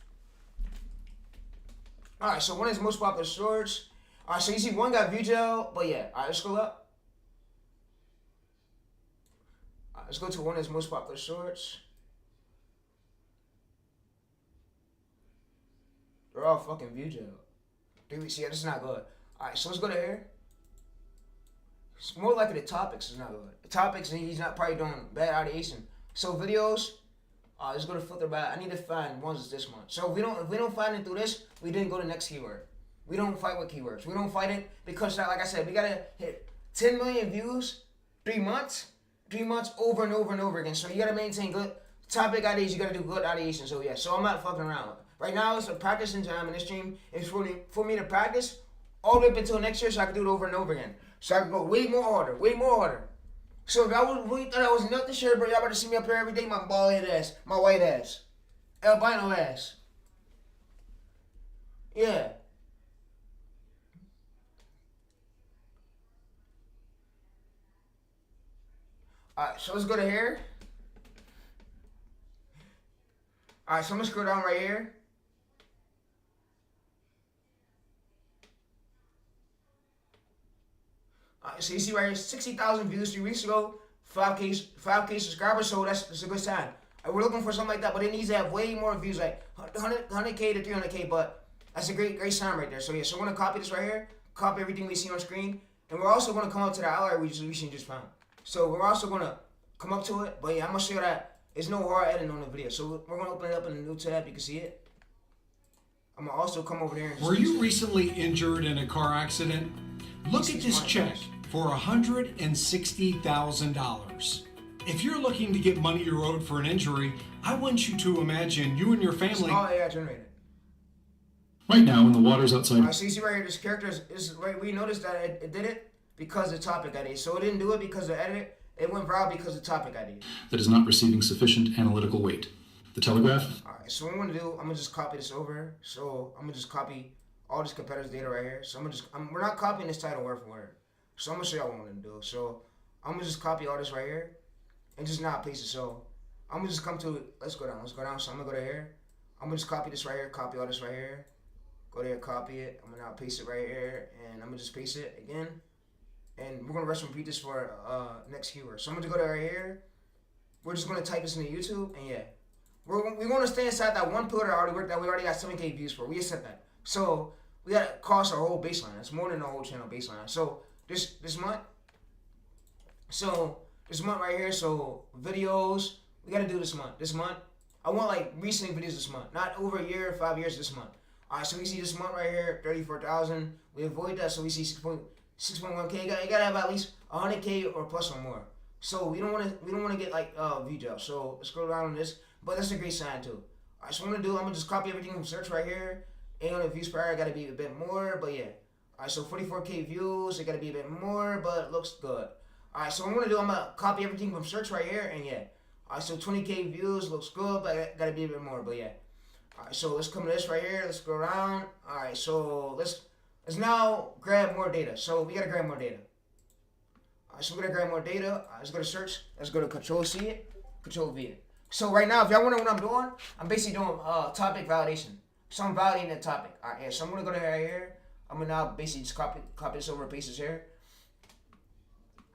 S2: Alright, so one of his most popular shorts. Alright, so you see one got view gel, but yeah. Alright, let's scroll up. Alright, let's go to one of his most popular shorts. They're all fucking view gel. Dude, see, this is not good. Alright, so let's go to here. It's more likely the topics is not good. The topics, he's not probably doing bad ideation. So videos, let's go to filter by. I need to find ones this month. So if we don't find it through this, we didn't go to next keyword. We don't fight with keywords. We don't fight it because, like I said, we gotta hit 10 million views, 3 months over and over and over again. So you gotta maintain good topic ideas. You gotta do good ideation. So yeah. So I'm not fucking around. Right now it's a practicing time in this stream. It's for me to practice all the way up until next year, so I can do it over and over again. So I can go way more harder. So if y'all really thought I was nothing sure, bro, y'all about to see me up here every day, my bald head ass, my white ass, albino ass. Yeah. Alright, so let's go to here. All right, so I'm gonna scroll down right here. All right, so you see right here, 60,000 views 3 weeks ago, 5K subscribers. So that's a good sign. We're looking for something like that, but it needs to have way more views, like 100K to 300K. But that's a great sign right there. So yeah, so we're gonna copy this right here, copy everything we see on screen, and we're also gonna come up to the outlier we just found. So we're also gonna come up to it, but yeah, I'm gonna show you that there's no hard editing on the video. So we're gonna open it up in a new tab. You can see it. I'm gonna also come over there. And
S8: Were you recently injured in a car accident? Look at this check for $160,000. If you're looking to get money you owed for an injury, I want you to imagine you and your family.
S2: It's all AI generated.
S9: Right now, when the water's outside.
S2: So you see right here, this character is right. We noticed that it did it because the topic ID. So it didn't do it because of the edit. It went viral because of the topic ID.
S9: That is not receiving sufficient analytical weight. The Telegraph.
S2: All right. So what I'm gonna do, I'm gonna just copy this over. So I'm gonna just copy all this competitor's data right here. So we're not copying this title word for word. So I'm gonna show y'all what I'm gonna do. So I'm gonna just copy all this right here and just not paste it. So I'm gonna just come to, let's go down. So I'm gonna go to here. I'm gonna just copy this right here, copy all this right here. Go there, copy it. I'm gonna now paste it right here, and I'm gonna just paste it again. And we're gonna rest and repeat this for next keyword. So I'm gonna go to right here. We're just gonna type this into YouTube, and yeah, we're gonna stay inside that one pillar that already worked, that we already got 7K views for. We accept that. So we gotta cross our whole baseline. That's more than the whole channel baseline. So this month. So this month right here. So videos, we gotta do this month. This month, I want like recent videos this month, not over a year, 5 years this month. All right, so we see this month right here, 34,000. We avoid that, so we see 6.1K. You gotta have at least 100K or plus or more. So we don't wanna get like view jobs. So let's go down on this, but that's a great sign too. All right, so what I'm gonna just copy everything from search right here. 800 views per hour, gotta be a bit more, but yeah. All right, so 44K views, it gotta be a bit more, but it looks good. All right, so what I'm gonna do, I'm gonna copy everything from search right here, and yeah. All right, so 20K views looks good, but it gotta be a bit more, but yeah. All right, so let's come to this right here. Let's go around. All right, so let's now grab more data. So we gotta grab more data. All right, so we're gonna grab more data. All right, let's go to search. Let's go to Control C it, Control V it. So right now, if y'all wonder what I'm doing, I'm basically doing topic validation. So I'm validating the topic. All right, yeah. So I'm gonna go to right here. I'm gonna now basically just copy this over, paste this here.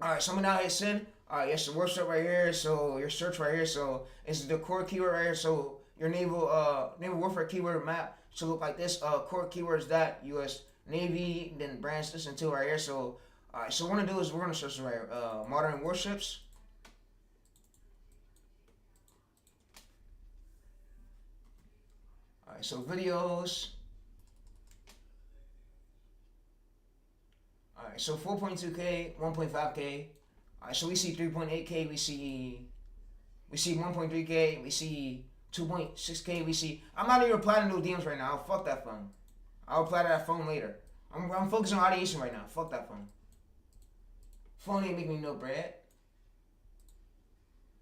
S2: All right, so I'm gonna now hit send. All right, yes, the word search right here. So your search right here. So it's the core keyword right here. So your naval warfare keyword map should look like this. Core keywords that U.S. Navy, then branch this until right here. So all right, so what we're gonna do is we're gonna search right here. Modern warships. All right, so videos. All right, so 4.2K, 1.5K. All right, so we see 3.8K. We see 1.3K. We see 2.6K. We see. I'm not even replying to no DMs right now. Fuck that phone. I'll reply to that phone later. I'm focusing on ideation right now. Fuck that phone. Phone ain't making me no bread.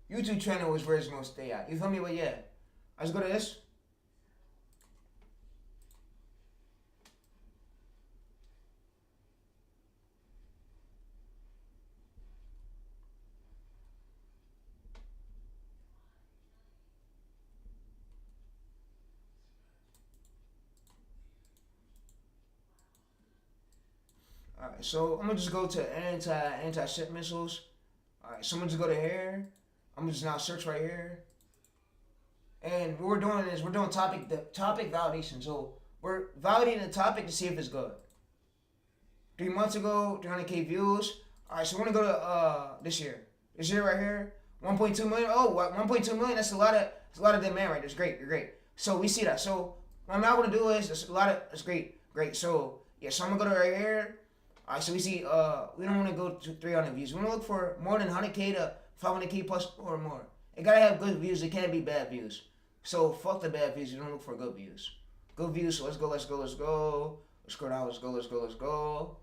S2: YouTube channel is where it's gonna stay at. You feel me? But yeah, let's go to this. Alright, so I'm gonna just go to anti-ship missiles. Alright, so I'm gonna just go to here. I'm gonna just now search right here. And what we're doing is we're doing topic validation. So we're validating the topic to see if it's good. 3 months ago, 300K views. Alright, so we're gonna go to this year. This year right here, 1.2 million. Oh, what? 1.2 million? That's a lot of demand right there. It's great. You're great. So we see that. So what I'm now gonna do is it's great. So yeah, so I'm gonna go to right here. Alright, so we see we don't want to go to 300 views. We want to look for more than 100K to 500K plus or more. It gotta have good views. It can't be bad views. So fuck the bad views. You don't look for good views. Good views. So let's go. Let's go down. Let's go.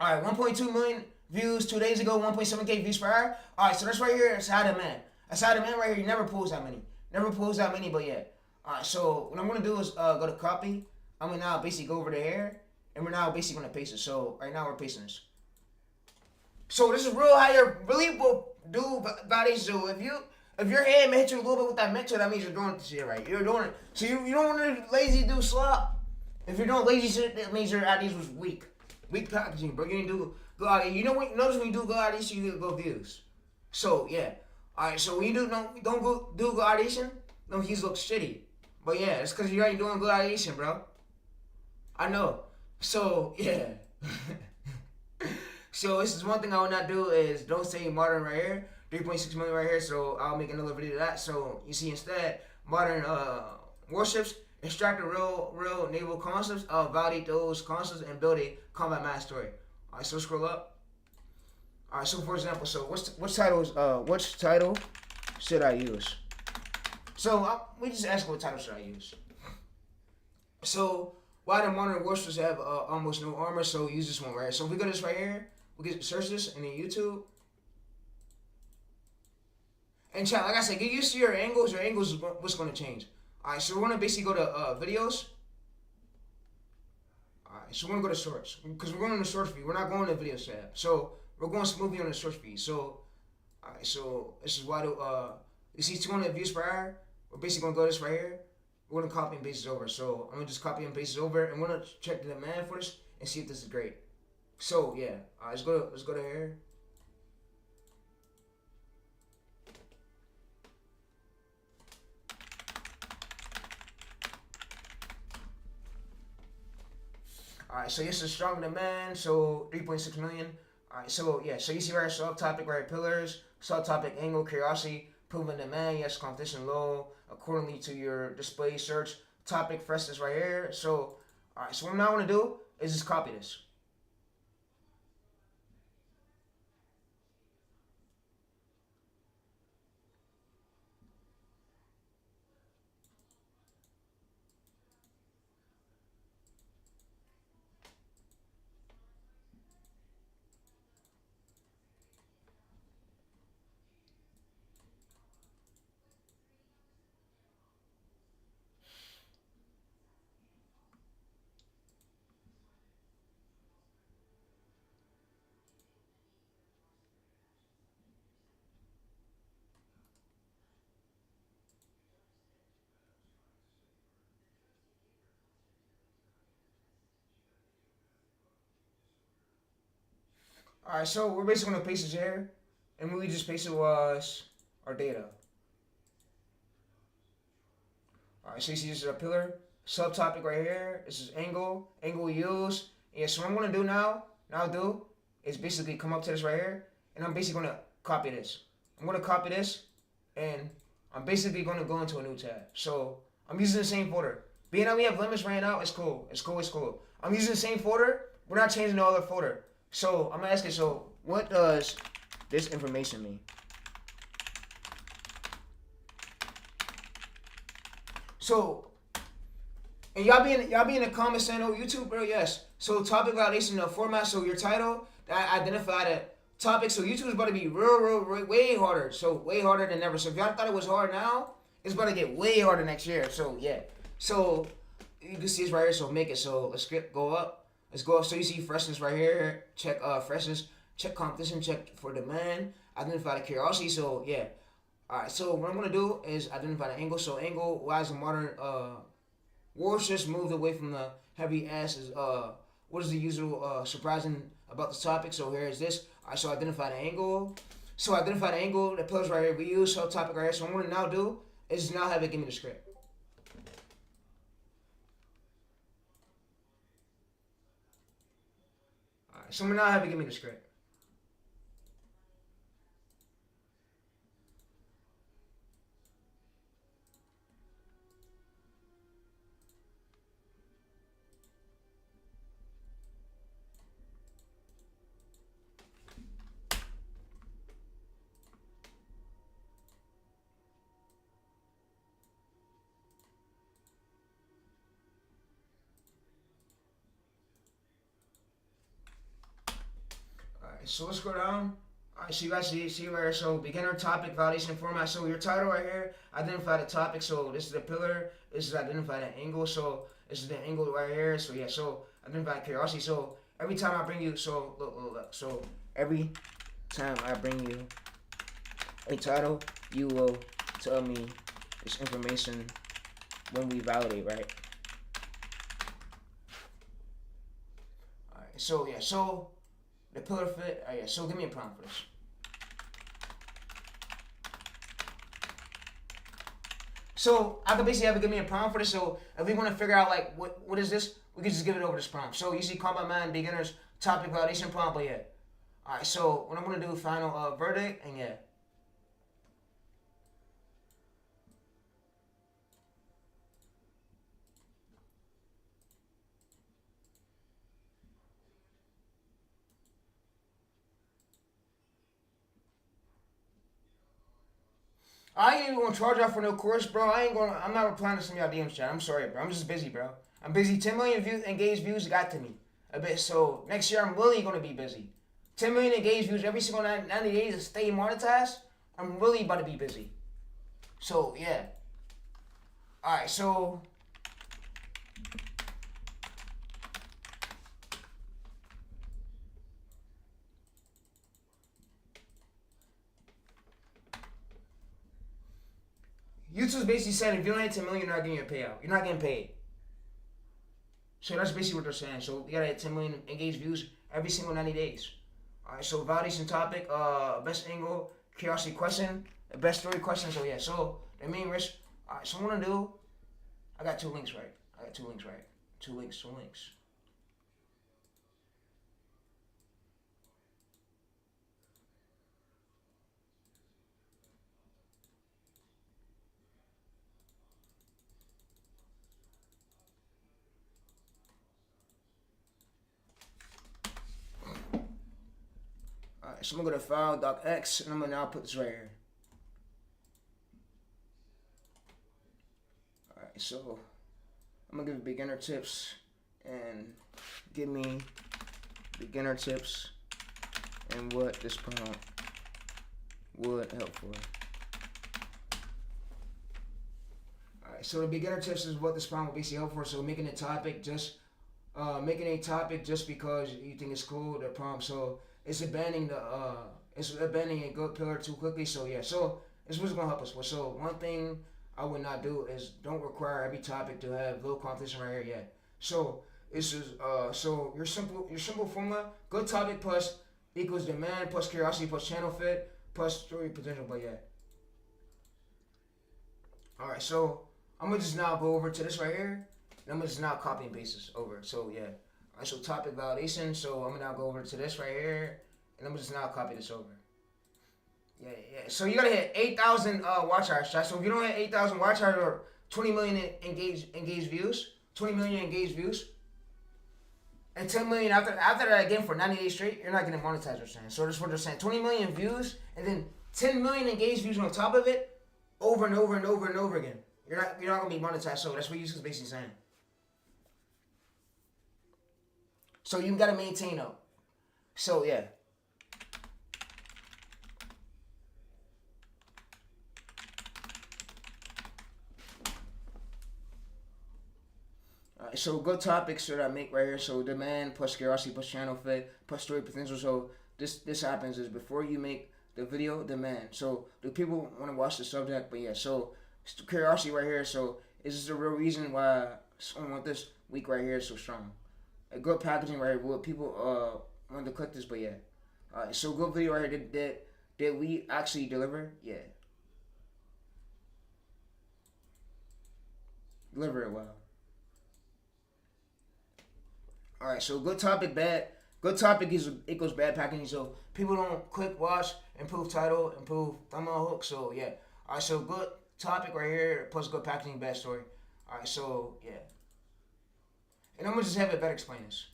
S2: Alright, 1.2 million views 2 days ago. 1.7K views per hour. Alright, so that's right here. It's high demand. That's high demand right here. You never pulls that many. But yeah. Alright, so what I'm gonna do is go to copy. I'm gonna now basically go over to here. And we're now basically going to paste it. So right now we're pasting this. So this is real how you really will do validation. So if If your head may hit you a little bit with that mental, that means you're doing the shit right. You're doing it. So you don't want to lazy do slop. If you're doing lazy shit, that means your ideas was weak. Weak packaging, bro. You didn't do good ideas. You know what? Notice when you do good ideas, you get good views. So yeah. Alright, so when you don't go do good ideation, no views look shitty. But yeah, it's because you ain't doing good ideation, bro. I know. So yeah. So this is one thing I would not do is don't say modern right here. 3.6 million right here, so I'll make another video of that. So you see instead, modern warships, extract the real naval concepts, validate those concepts, and build a combat mass story. Alright, so scroll up. Alright, so for example, so which title should I use? So we just ask what title should I use. So why do modern warships have almost no armor? So use this one right here. So if we go to this right here, we can search this and then YouTube. And chat, like I said, get used to your angles. Your angles is what's going to change. Alright, so we're going to basically go to videos. Alright, so we're going to go to shorts. Because we're going on the shorts feed. We're not going to videos tab. So we're going smoothly on the shorts feed. So, alright, so this is why you see 200 views per hour. We're basically going to go to this right here. We're going to copy and paste this over. So I'm going to just copy and paste it over. And we're going to check the demand for this and see if this is great. So yeah, let's go to here. Alright, so this is strong demand, so 3.6 million. Alright, so yeah, so you see right here, subtopic right pillars, subtopic angle, curiosity, proven demand, yes, competition low, accordingly to your display search, topic freshness right here. So, alright, so what I'm now going to do is just copy this. Alright, so we're basically going to paste this here, and what we just pasted was our data. Alright, so you see this is a pillar, subtopic right here, this is angle use. Yeah, so what I'm going to do now is basically come up to this right here, and I'm basically going to copy this. I'm going to copy this, and I'm basically going to go into a new tab. So I'm using the same folder. Being that we have limits right now, it's cool. I'm using the same folder, we're not changing the other folder. So I'm gonna ask you, so what does this information mean? So, and y'all be in the comments saying, oh, YouTube, bro, yes. So topic validation of format, so your title, that identify the topic. So YouTube is about to be real, way harder. So way harder than ever. So if y'all thought it was hard now, it's about to get way harder next year. So yeah. So you can see this right here, so make it. So let's go up. Let's go up. So you see freshness right here. Check freshness. Check competition. Check for demand. Identify the curiosity. So yeah. Alright. So what I'm gonna do is identify the angle. So angle. Why is the modern warships moved away from the heavy asses? What is the usual surprising about the topic? So here is this. Alright. So identify the angle. So identify the angle. The pillars right here. We use subtopic right here. So what I'm gonna now do is now have it give me the script. So I'm gonna now have it give me the script. So let's go down. Alright, so you guys see right here. So beginner topic validation format. So your title right here, identify the topic. So this is the pillar. This is identify the angle. So this is the angle right here. So yeah. So identify curiosity. So every time I bring you, so look. So every time I bring you a title, you will tell me this information when we validate, right? Alright, so yeah, so the pillar fit, yeah, so give me a prompt for this. So I could basically have to give me a prompt for this. So if we want to figure out like what is this, we can just give it over this prompt. So you see combat man, beginners, topic validation prompt, but yeah. Alright, so what I'm gonna do, final verdict, and yeah. I ain't even gonna charge y'all for no course, bro. I'm not replying to some of y'all DMs chat. I'm sorry, bro. I'm just busy, bro. I'm busy. 10 million engaged views got to me a bit. So next year I'm really gonna be busy. 10 million engaged views every single 90 days to stay monetized. I'm really about to be busy. So yeah. Alright, so YouTube's basically saying if you don't hit 10 million, you're not getting your payout. You're not getting paid. So that's basically what they're saying. So you gotta hit 10 million engaged views every single 90 days. Alright, so validation topic, best angle, curiosity question, best story question. So yeah, so the main risk. Alright, so what I'm gonna do, I got two links, right? Two links. Alright, so I'm gonna go to file docx and I'm gonna now put this right here. Alright, so I'm gonna give beginner tips and give me beginner tips and what this prompt would help for. Alright, so the beginner tips is what this prompt will basically help for. So making a topic just because you think it's cool, the prompt. So it's abandoning a good pillar too quickly. So yeah, so this was gonna help us with. So one thing I would not do is don't require every topic to have low competition right here yet. So this is so your simple formula, good topic plus equals demand plus curiosity plus channel fit plus story potential, but yeah. Alright, so I'm gonna just now go over to this right here. And I'm gonna just now copy and paste this over. So yeah. Alright, so topic validation. So I'm gonna now go over to this right here. And I'm gonna just now copy this over. Yeah. So you gotta hit 8,000 watch hours, chat. So if you don't hit 8,000 watch hours or 20 million engaged views, and 10 million after that again for 90 days straight, you're not getting monetized. They're saying. So that's what they're saying. 20 million views and then 10 million engaged views on top of it, over and over and over and over again. You're not gonna be monetized. So that's what YouTube's basically saying. So you gotta maintain though. So yeah. Alright, so good topics that I make right here. So demand plus curiosity plus channel fit plus story potential. So this happens is before you make the video, demand. So do people want to watch the subject? But yeah, so curiosity right here. So is this the real reason why someone want this week right here is so strong? A good packaging right here. Will people want to click this? But yeah. Alright, so good video right here. Did we actually deliver? Yeah. Deliver it well. Alright, so good topic, bad. Good topic equals bad packaging. So people don't click, watch, improve title, improve thumbnail hook. So yeah. Alright, so good topic right here plus good packaging, bad story. Alright, so yeah. And I'm gonna just have it better explain this.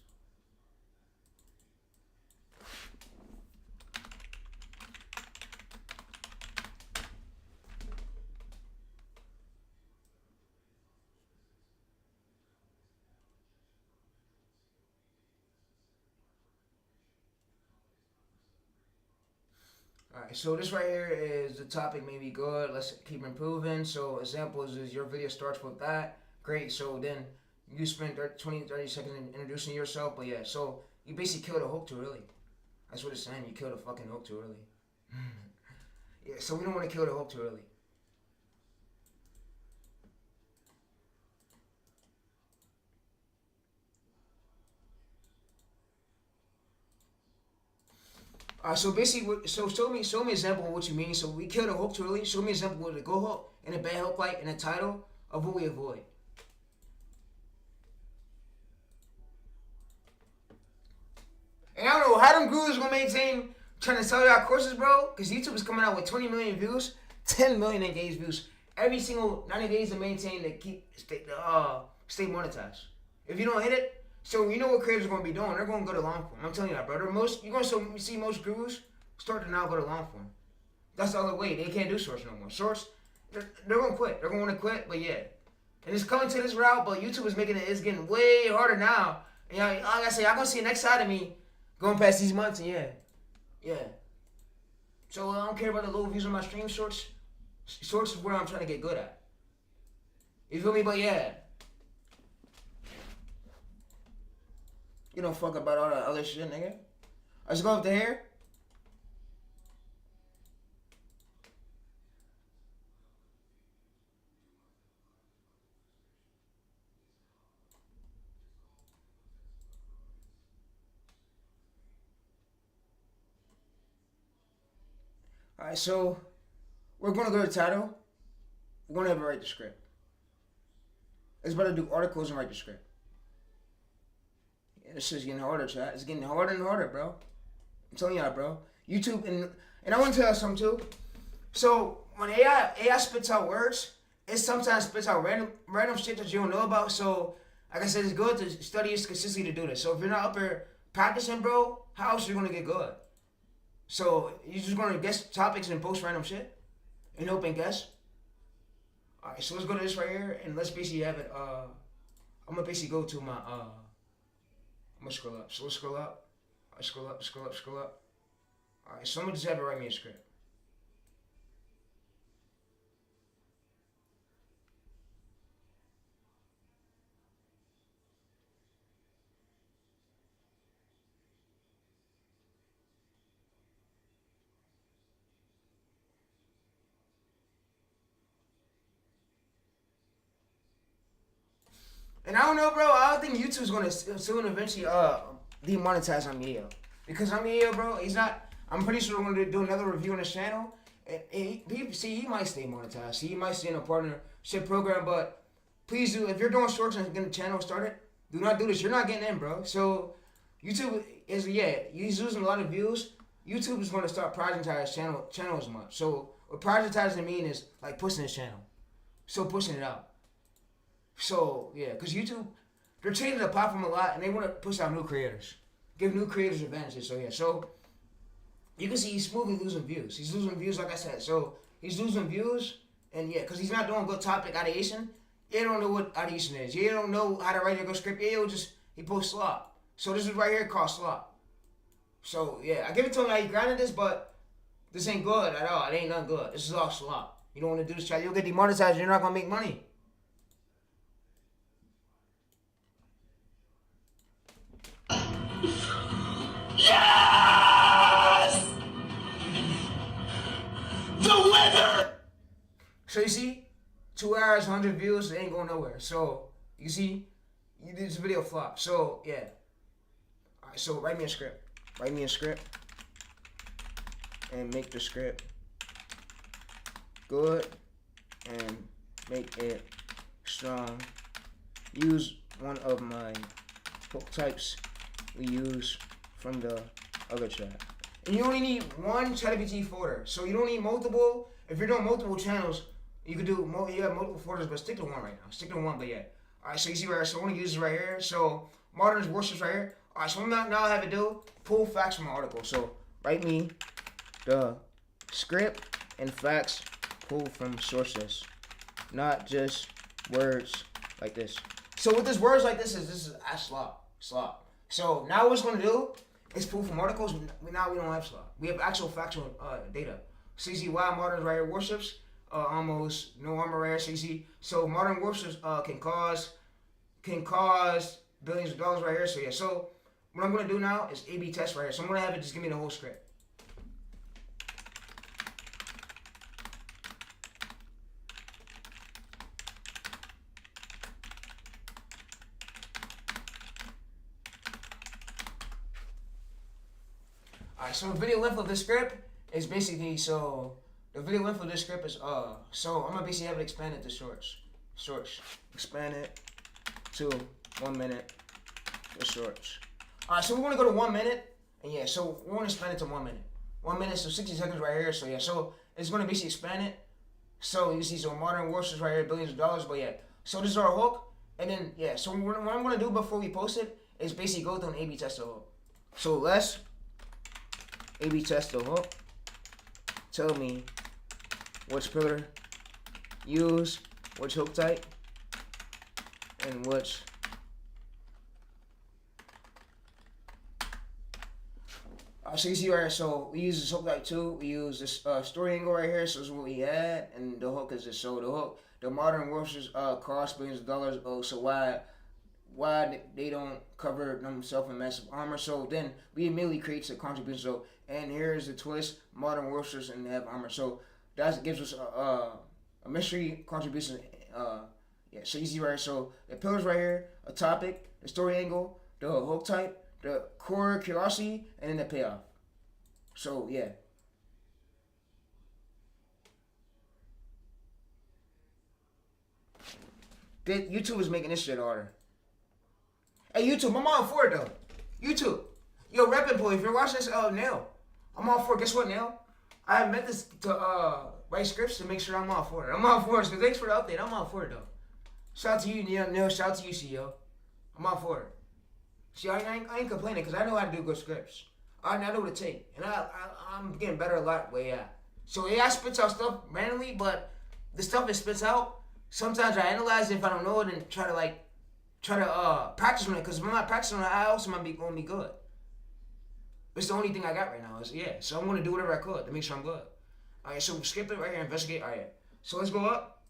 S2: Alright, so this right here is the topic may be good. Let's keep improving. So examples is your video starts with that. Great. So then you spend 30 seconds introducing yourself. But yeah, so you basically killed a hook too early. That's what it's saying. You killed a fucking hook too early. Yeah, so we don't want to kill the hope too early. So basically, so show me an example of what you mean. So we kill the hope too early. Show me an example of the good hope and the bad hope like in the title of what we avoid. And I don't know how them gurus gonna maintain trying to sell y'all courses, bro. Because YouTube is coming out with 20 million views, 10 million engaged views every single 90 days to maintain to stay monetized. If you don't hit it, so you know what creators are gonna be doing? They're gonna go to long form. I'm telling you that, brother. You're gonna see most gurus start to now go to long form. That's the other way. They can't do shorts no more. Shorts, they're gonna quit. They're gonna want to quit, but yeah. And it's coming to this route, but YouTube is it's getting way harder now. And like I say, I'm gonna see the next side of me going past these months, and yeah. So I don't care about the low views on my stream. Shorts is where I'm trying to get good at. You feel me? But yeah. You don't fuck about all that other shit, nigga. Let's go with the hair. Alright, so we're gonna go to the title. We're gonna have to write the script. It's better to do articles and write the script. Yeah, this shit's getting harder, chat. It's getting harder and harder, bro. I'm telling y'all, bro. YouTube and I want to tell you something too. So when AI spits out words, it sometimes spits out random shit that you don't know about. So like I said, it's good to study it consistently to do this. So if you're not up here practicing, bro, how else are you gonna get good? So you're just gonna guess topics and post random shit and hope and guess. Alright, so let's go to this right here and let's basically have it. I'm gonna basically go to my. I'm gonna scroll up. So let's scroll up. Scroll up. Alright, so I'm gonna just have it write me a script. And I don't know, bro. I don't think YouTube's gonna soon eventually demonetize Amiel, because Amiel, bro, he's not. I'm pretty sure we're gonna do another review on his channel. And he might stay monetized. He might stay in a partnership program, but please do. If you're doing shorts and getting a channel started, do not do this. You're not getting in, bro. So YouTube he's losing a lot of views. YouTube is gonna start prioritizing his channel as much. So what prioritizing mean is like pushing his channel, so pushing it out. So, yeah, because YouTube, they're changing the platform a lot, and they want to push out new creators. Give new creators advantages. So, yeah, so you can see he's smoothly losing views. He's losing views, like I said. So, he's losing views, and yeah, because he's not doing good topic ideation. You don't know what ideation is. You don't know how to write a good script. He posts slop. So, this is right here called slop. So, yeah, I give it to him that he grinded this, but this ain't good at all. It ain't nothing good. This is all slop. You don't want to do this, chat. You'll get demonetized, and you're not going to make money.
S6: Yes! The winner!
S2: So you see, 2 hours, 100 views, it ain't going nowhere. So you see, this video flop. So yeah. Alright, so write me a script. And make the script good and make it strong. Use one of my hook types we use from the other chat. And you only need one ChatGPT folder. So you don't need multiple. If you're doing multiple channels, you could do you have multiple folders, but stick to one right now. Stick to one, but yeah. Alright, so you see right here. So I want to use this right here. So Modern's worships right here. Alright, so now I have to do pull facts from an article. So write me the script and facts pull from sources, not just words like this. So with this words like this is slop. So now what it's gonna do is pull from articles. Now we don't have slop. We have actual factual data. So you see why Modern right here worships almost no armor rare. So you see, so Modern worships can cause billions of dollars right here. So yeah. So what I'm gonna do now is A/B test right here. So I'm gonna have it just give me the whole script. Alright, so the video length of this script is basically the video length of this script is so I'm gonna basically have it expanded to shorts. Expand it to 1 minute for shorts. Alright, so we're gonna go to 1 minute, and yeah, so we're gonna expand it to 1 minute. 1 minute, so 60 seconds right here. So yeah, so it's gonna basically expand it. So you see some modern warsters right here, billions of dollars, but yeah. So this is our hook, and then yeah. So what I'm gonna do before we post it is basically go through and A/B test the hook. So let's A/B test the hook. Tell me which pillar use, which hook type, and which so you see right here, so we use this hook type 2, we use this story angle right here, so this is what we had, and the hook is this. So the hook, the modern warsters cost billions of dollars, so why they don't cover themselves in massive armor? So then we immediately creates a contribution. So, and here's the twist, modern warsters and they have armor. So that gives us a mystery contribution. Yeah, so easy right here. So the pillars right here, a topic, the story angle, the hook type, the core curiosity, and then the payoff. So yeah. YouTube is making this shit harder. Hey YouTube, I'm all for it though. YouTube, yo, rep employee, if you're watching this, Nail, I'm all for it. Guess what, Nail? I meant this to write scripts to make sure I'm all for it. I'm all for it. So thanks for the update. I'm all for it though. Shout out to you, Nail. Shout out to you, CEO. I'm all for it. See, I ain't complaining because I know how to do good scripts. I know what it takes, and I'm getting better a lot. Way yeah. So AI spits out stuff randomly, but the stuff it spits out, sometimes I analyze it if I don't know it and try to practice on it. Because if I'm not practicing on it, I also might be gonna be good. It's the only thing I got right now. Is yeah. So I'm gonna do whatever I could to make sure I'm good. All right. So skip it right here. Investigate. All right. So let's go up.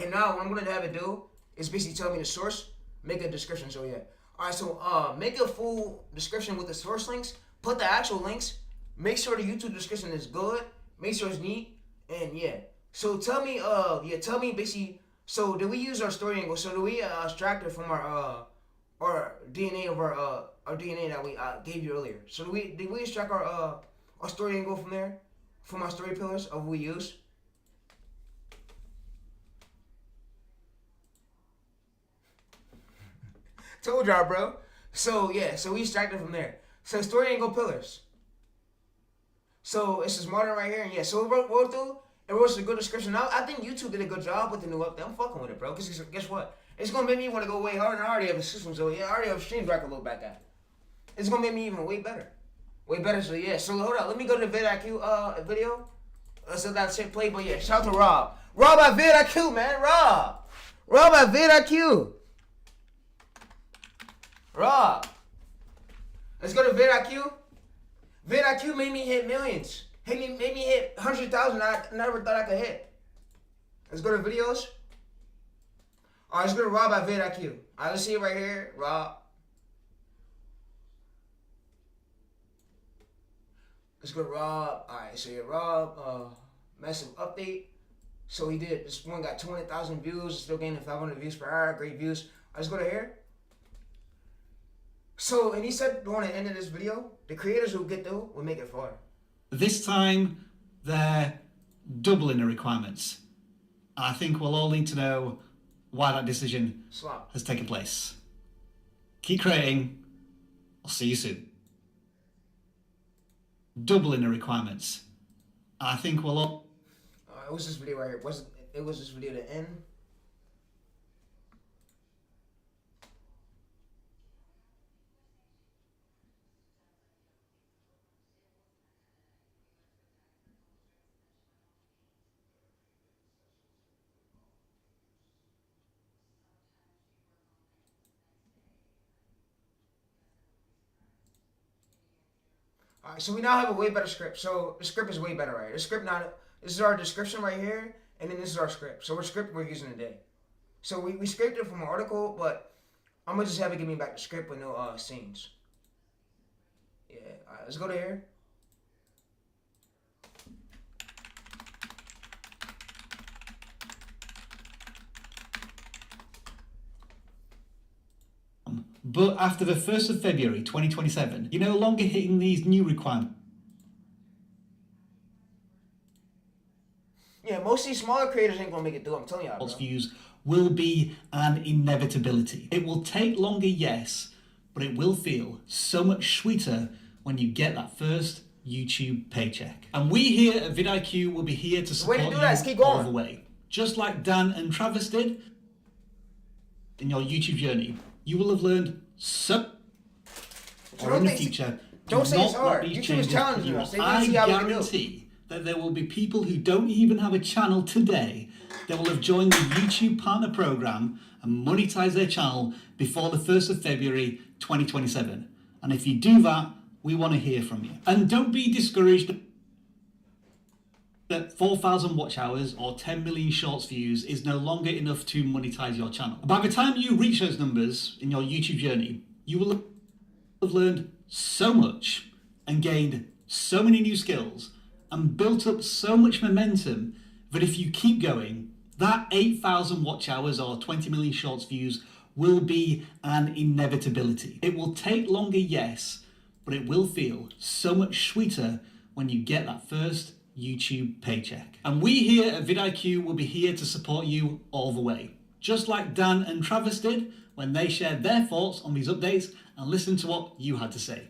S2: And now what I'm gonna have it do is basically tell me the source, make a description. So yeah. Alright, so make a full description with the source links. Put the actual links. Make sure the YouTube description is good. Make sure it's neat. And yeah. So tell me, tell me basically. So did we use our story angle? So do we extract it from our DNA of our DNA that we gave you earlier? So did we extract our story angle from there, from our story pillars of what we use? Told y'all, bro. So yeah, so we extracted from there. So story angle pillars. So it's just modern right here, and yeah. So we'll go through. It was a good description. I think YouTube did a good job with the new update. I'm fucking with it, bro. Cause guess what? It's gonna make me want to go way harder. And I already have a system, so yeah, I already have streams where I can look back at. It's gonna make me even way better. So yeah. So hold on. Let me go to the vidIQ video. So that's it. Play, but yeah. Shout out to Rob. Rob at vidIQ, man. Rob at vidIQ. Rob. Let's go to vidIQ. vidIQ made me hit millions. Made me hit 100,000 I never thought I could hit. Let's go to videos. Alright, let's go to Rob at vidIQ. Alright, let's see it right here. Rob. Let's go to Rob. Alright, so yeah, Rob, massive update. So he did, this one got 200,000 views, still gaining 500 views per hour, great views. Let's go to here. So, and he said during the end of this video, the creators who get through will make it far.
S10: This time, they're doubling the requirements. I think we'll all need to know why that decision has taken place. Keep creating. I'll see you soon. Doubling the requirements. I think we'll all...
S2: it was this video right here. It was this video to end. Alright, so we now have a way better script. So the script is way better right here. The script now, this is our description right here, and then this is our script. So we're using today. So we scraped it from an article, but I'm gonna just have it give me back the script with no scenes. Yeah, alright, let's go to here.
S10: But after the 1st of February 2027, you're no longer hitting these new requirements.
S2: Yeah, most of these smaller creators ain't gonna make it through. I'm telling y'all, bro.
S10: Views will be an inevitability. It will take longer, yes, but it will feel so much sweeter when you get that first YouTube paycheck. And we here at vidIQ will be here to support you all the way. Just like Dan and Travis did in your YouTube journey, you will have learned so. Or in the future,
S2: don't say it's hard.
S10: YouTube
S2: is challenging us.
S10: I guarantee that there will be people who don't even have a channel today that will have joined the YouTube Partner Program and monetize their channel before the 1st of February 2027. And if you do that, we want to hear from you. And don't be discouraged that 4,000 watch hours or 10 million shorts views is no longer enough to monetize your channel. By the time you reach those numbers in your YouTube journey, you will have learned so much and gained so many new skills and built up so much momentum that if you keep going, that 8,000 watch hours or 20 million shorts views will be an inevitability. It will take longer, yes, but it will feel so much sweeter when you get that first YouTube paycheck. And we here at vidIQ will be here to support you all the way. Just like Dan and Travis did when they shared their thoughts on these updates and listened to what you had to say.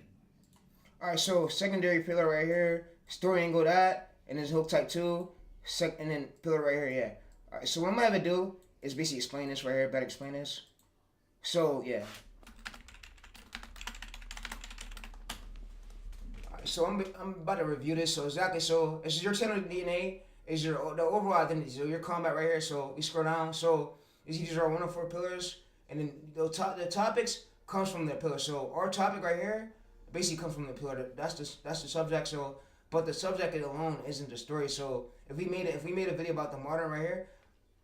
S2: Alright, so secondary pillar right here, story angle that, and then hook type 2, and then pillar right here, yeah. Alright, so what I'm gonna have to do is basically explain this right here, better explain this. So, yeah. Alright, so I'm about to review this, so exactly, so this is your channel DNA, is your the overall identity, so your combat right here, so we scroll down, so these are one of 4 pillars, and then the topics comes from the pillar, so our topic right here basically comes from the pillar, that's the subject, so, but the subject alone isn't the story, so if we made a video about the modern right here,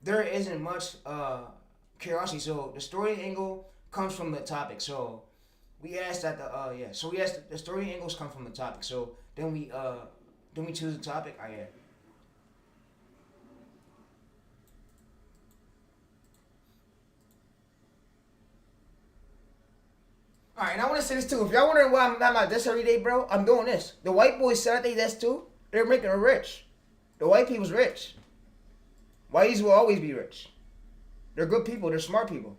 S2: there isn't much curiosity, so the story angle comes from the topic, so we asked that the story angles come from the topic, so then we choose the topic, yeah. Alright, and I want to say this too. If y'all wondering why I'm not my desk every day, bro, I'm doing this. The white boys said they desk too. They're making it rich. The white people's rich. Whiteys will always be rich. They're good people. They're smart people.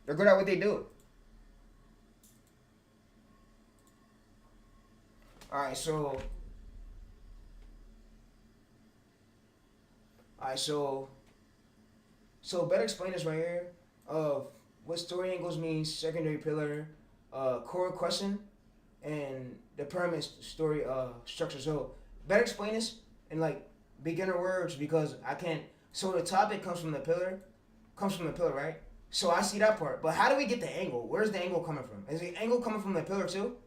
S2: They're good at what they do. Alright, so better explain this right here of what story angles means, secondary pillar, core question, and the pyramid story structure. So better explain this in like beginner words because I can't. So the topic comes from the pillar, right? So I see that part. But how do we get the angle? Where's the angle coming from? Is the angle coming from the pillar too?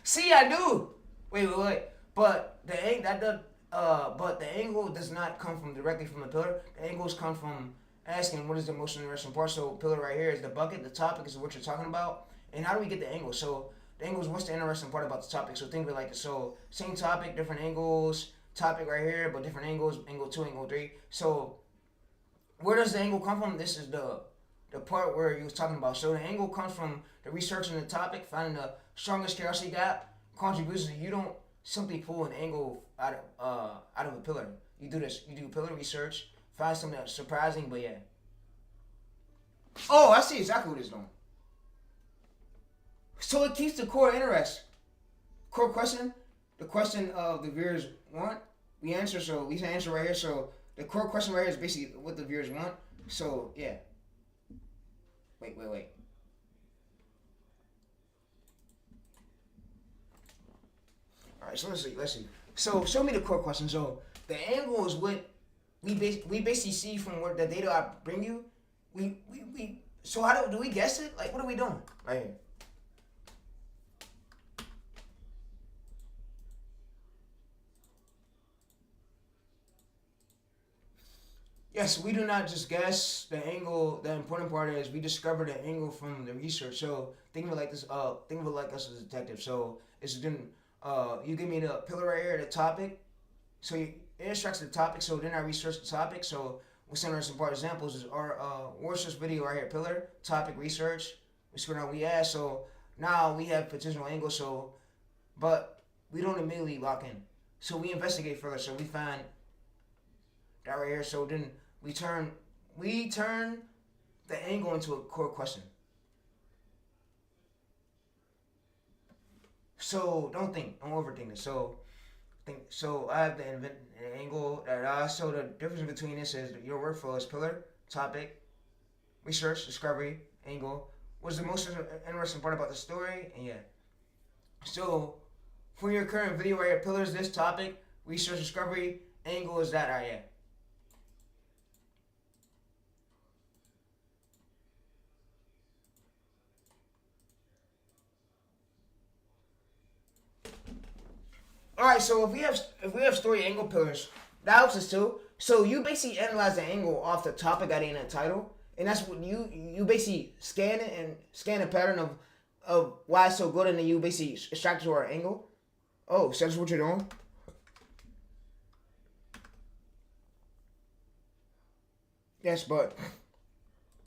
S2: See, I knew. Wait. But the angle does not come from directly from the pillar. The angles come from asking what is the most interesting part. So pillar right here is the bucket. The topic is what you're talking about. And how do we get the angle? So the angle is what's the interesting part about the topic. So think of it like this. So same topic, different angles. Topic right here, but different angles. Angle 2, angle 3. So where does the angle come from? This is the part where he was talking about. So the angle comes from the researching the topic, finding the strongest curiosity gap, contributions. You don't simply pull an angle out of a pillar. You do this. You do pillar research, find something that's surprising, but yeah. Oh, I see exactly what it's doing. So it keeps the core interest. Core question, the question of the viewers want, we answer. So we answer right here. So the core question right here is basically what the viewers want. So yeah. Wait. Alright, so let's see. So show me the core question. So the angle is what we basically see from what the data I bring you. So how do we guess it? Like what are we doing? Right here. Yes, we do not just guess the angle. The important part is we discover the angle from the research. So think of it like this. Think of it like us as a detective. So it's then you give me the pillar right here, the topic. So it extracts the topic. So then I research the topic. So some of some examples is our research video right here, pillar, topic, research. We scroll down, we add. So now we have potential angles. So, but we don't immediately lock in. So we investigate further. So we find that right here. So then we turn the angle into a core question. So don't overthink it. So I have to invent an angle that so the difference between this is your workflow is pillar, topic, research, discovery, angle. What's the most interesting part about the story? And yeah. So for your current video right here, pillars, this topic, research, discovery, angle is that right here. All right, so if we have story angle pillars, that helps us too. So you basically analyze the angle off the topic ID in the title, and that's what you basically scan it and scan the pattern of why it's so good, and then you basically extract your angle. Oh, so that's what you're doing. Yes, but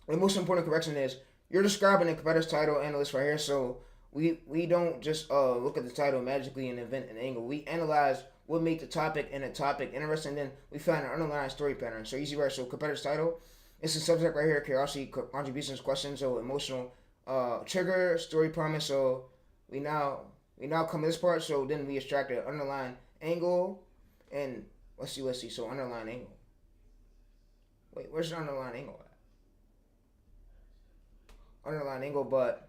S2: the most important correction is you're describing the competitor's title analyst right here, so. We don't just look at the title magically and invent an angle. We analyze what make the topic and the topic interesting, and then we find an underlying story pattern. So easy right. So competitor's title, it's the subject right here: curiosity, contributions, questions, so emotional, trigger, story promise. So we now come to this part. So then we extract the underlying angle, and let's see. So underlying angle. Wait, where's the underlying angle at? Underlying angle, but.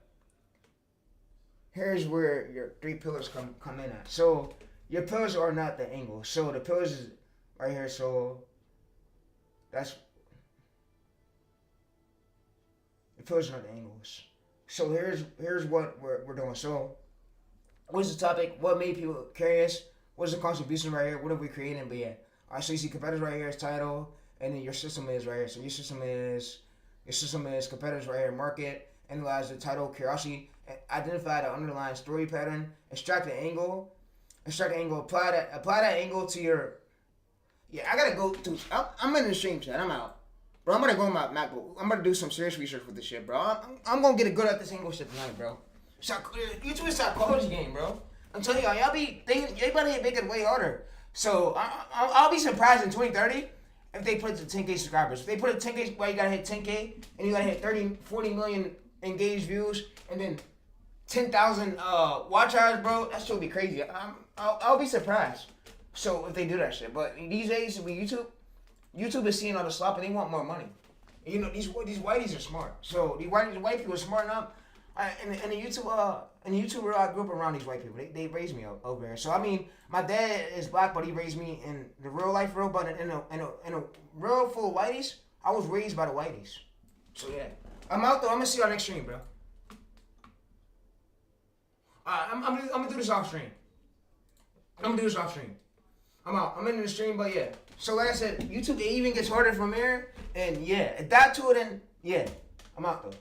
S2: Here's where your three pillars come in at. So your pillars are not the angle. So the pillars is right here. So that's the pillars are not the angles. So here's what we're doing. So what's the topic? What made people curious? What's the contribution right here? What are we creating? But yeah. All right. So you see competitors right here is title, and then your system is right here. So your system is competitors right here, market. Analyze the title, curiosity, identify the underlying story pattern, extract the angle, apply that angle to your. Yeah, I gotta go to. I'm in the stream chat. I'm out, bro. I'm gonna go on my MacBook. I'm gonna do some serious research with this shit, bro. I'm gonna get good at this angle shit tonight, bro. YouTube is a psychology game, bro. I'm telling y'all be thinking, everybody make it way harder. So I'll be surprised in 2030 if they put it to 10K subscribers. If they put it to 10K, well, you gotta hit 10K and you gotta hit 40 million engaged views and then 10,000 watch hours, bro. That shit would be crazy. I'll be surprised. So if they do that shit, but these days with YouTube is seeing all the slop and they want more money. And, you know these whiteys are smart. So these white people are smart enough. And the YouTuber I grew up around these white people. They raised me over here. So I mean, my dad is black, but he raised me in the real life, but in a real full of whiteys, I was raised by the whiteys. So yeah. I'm out though. I'm gonna see y'all next stream, bro. I'm gonna do this off stream. I'm out. I'm in the stream, but yeah. So like I said, YouTube it even gets harder from here, and yeah, adapt to it, and yeah, I'm out though.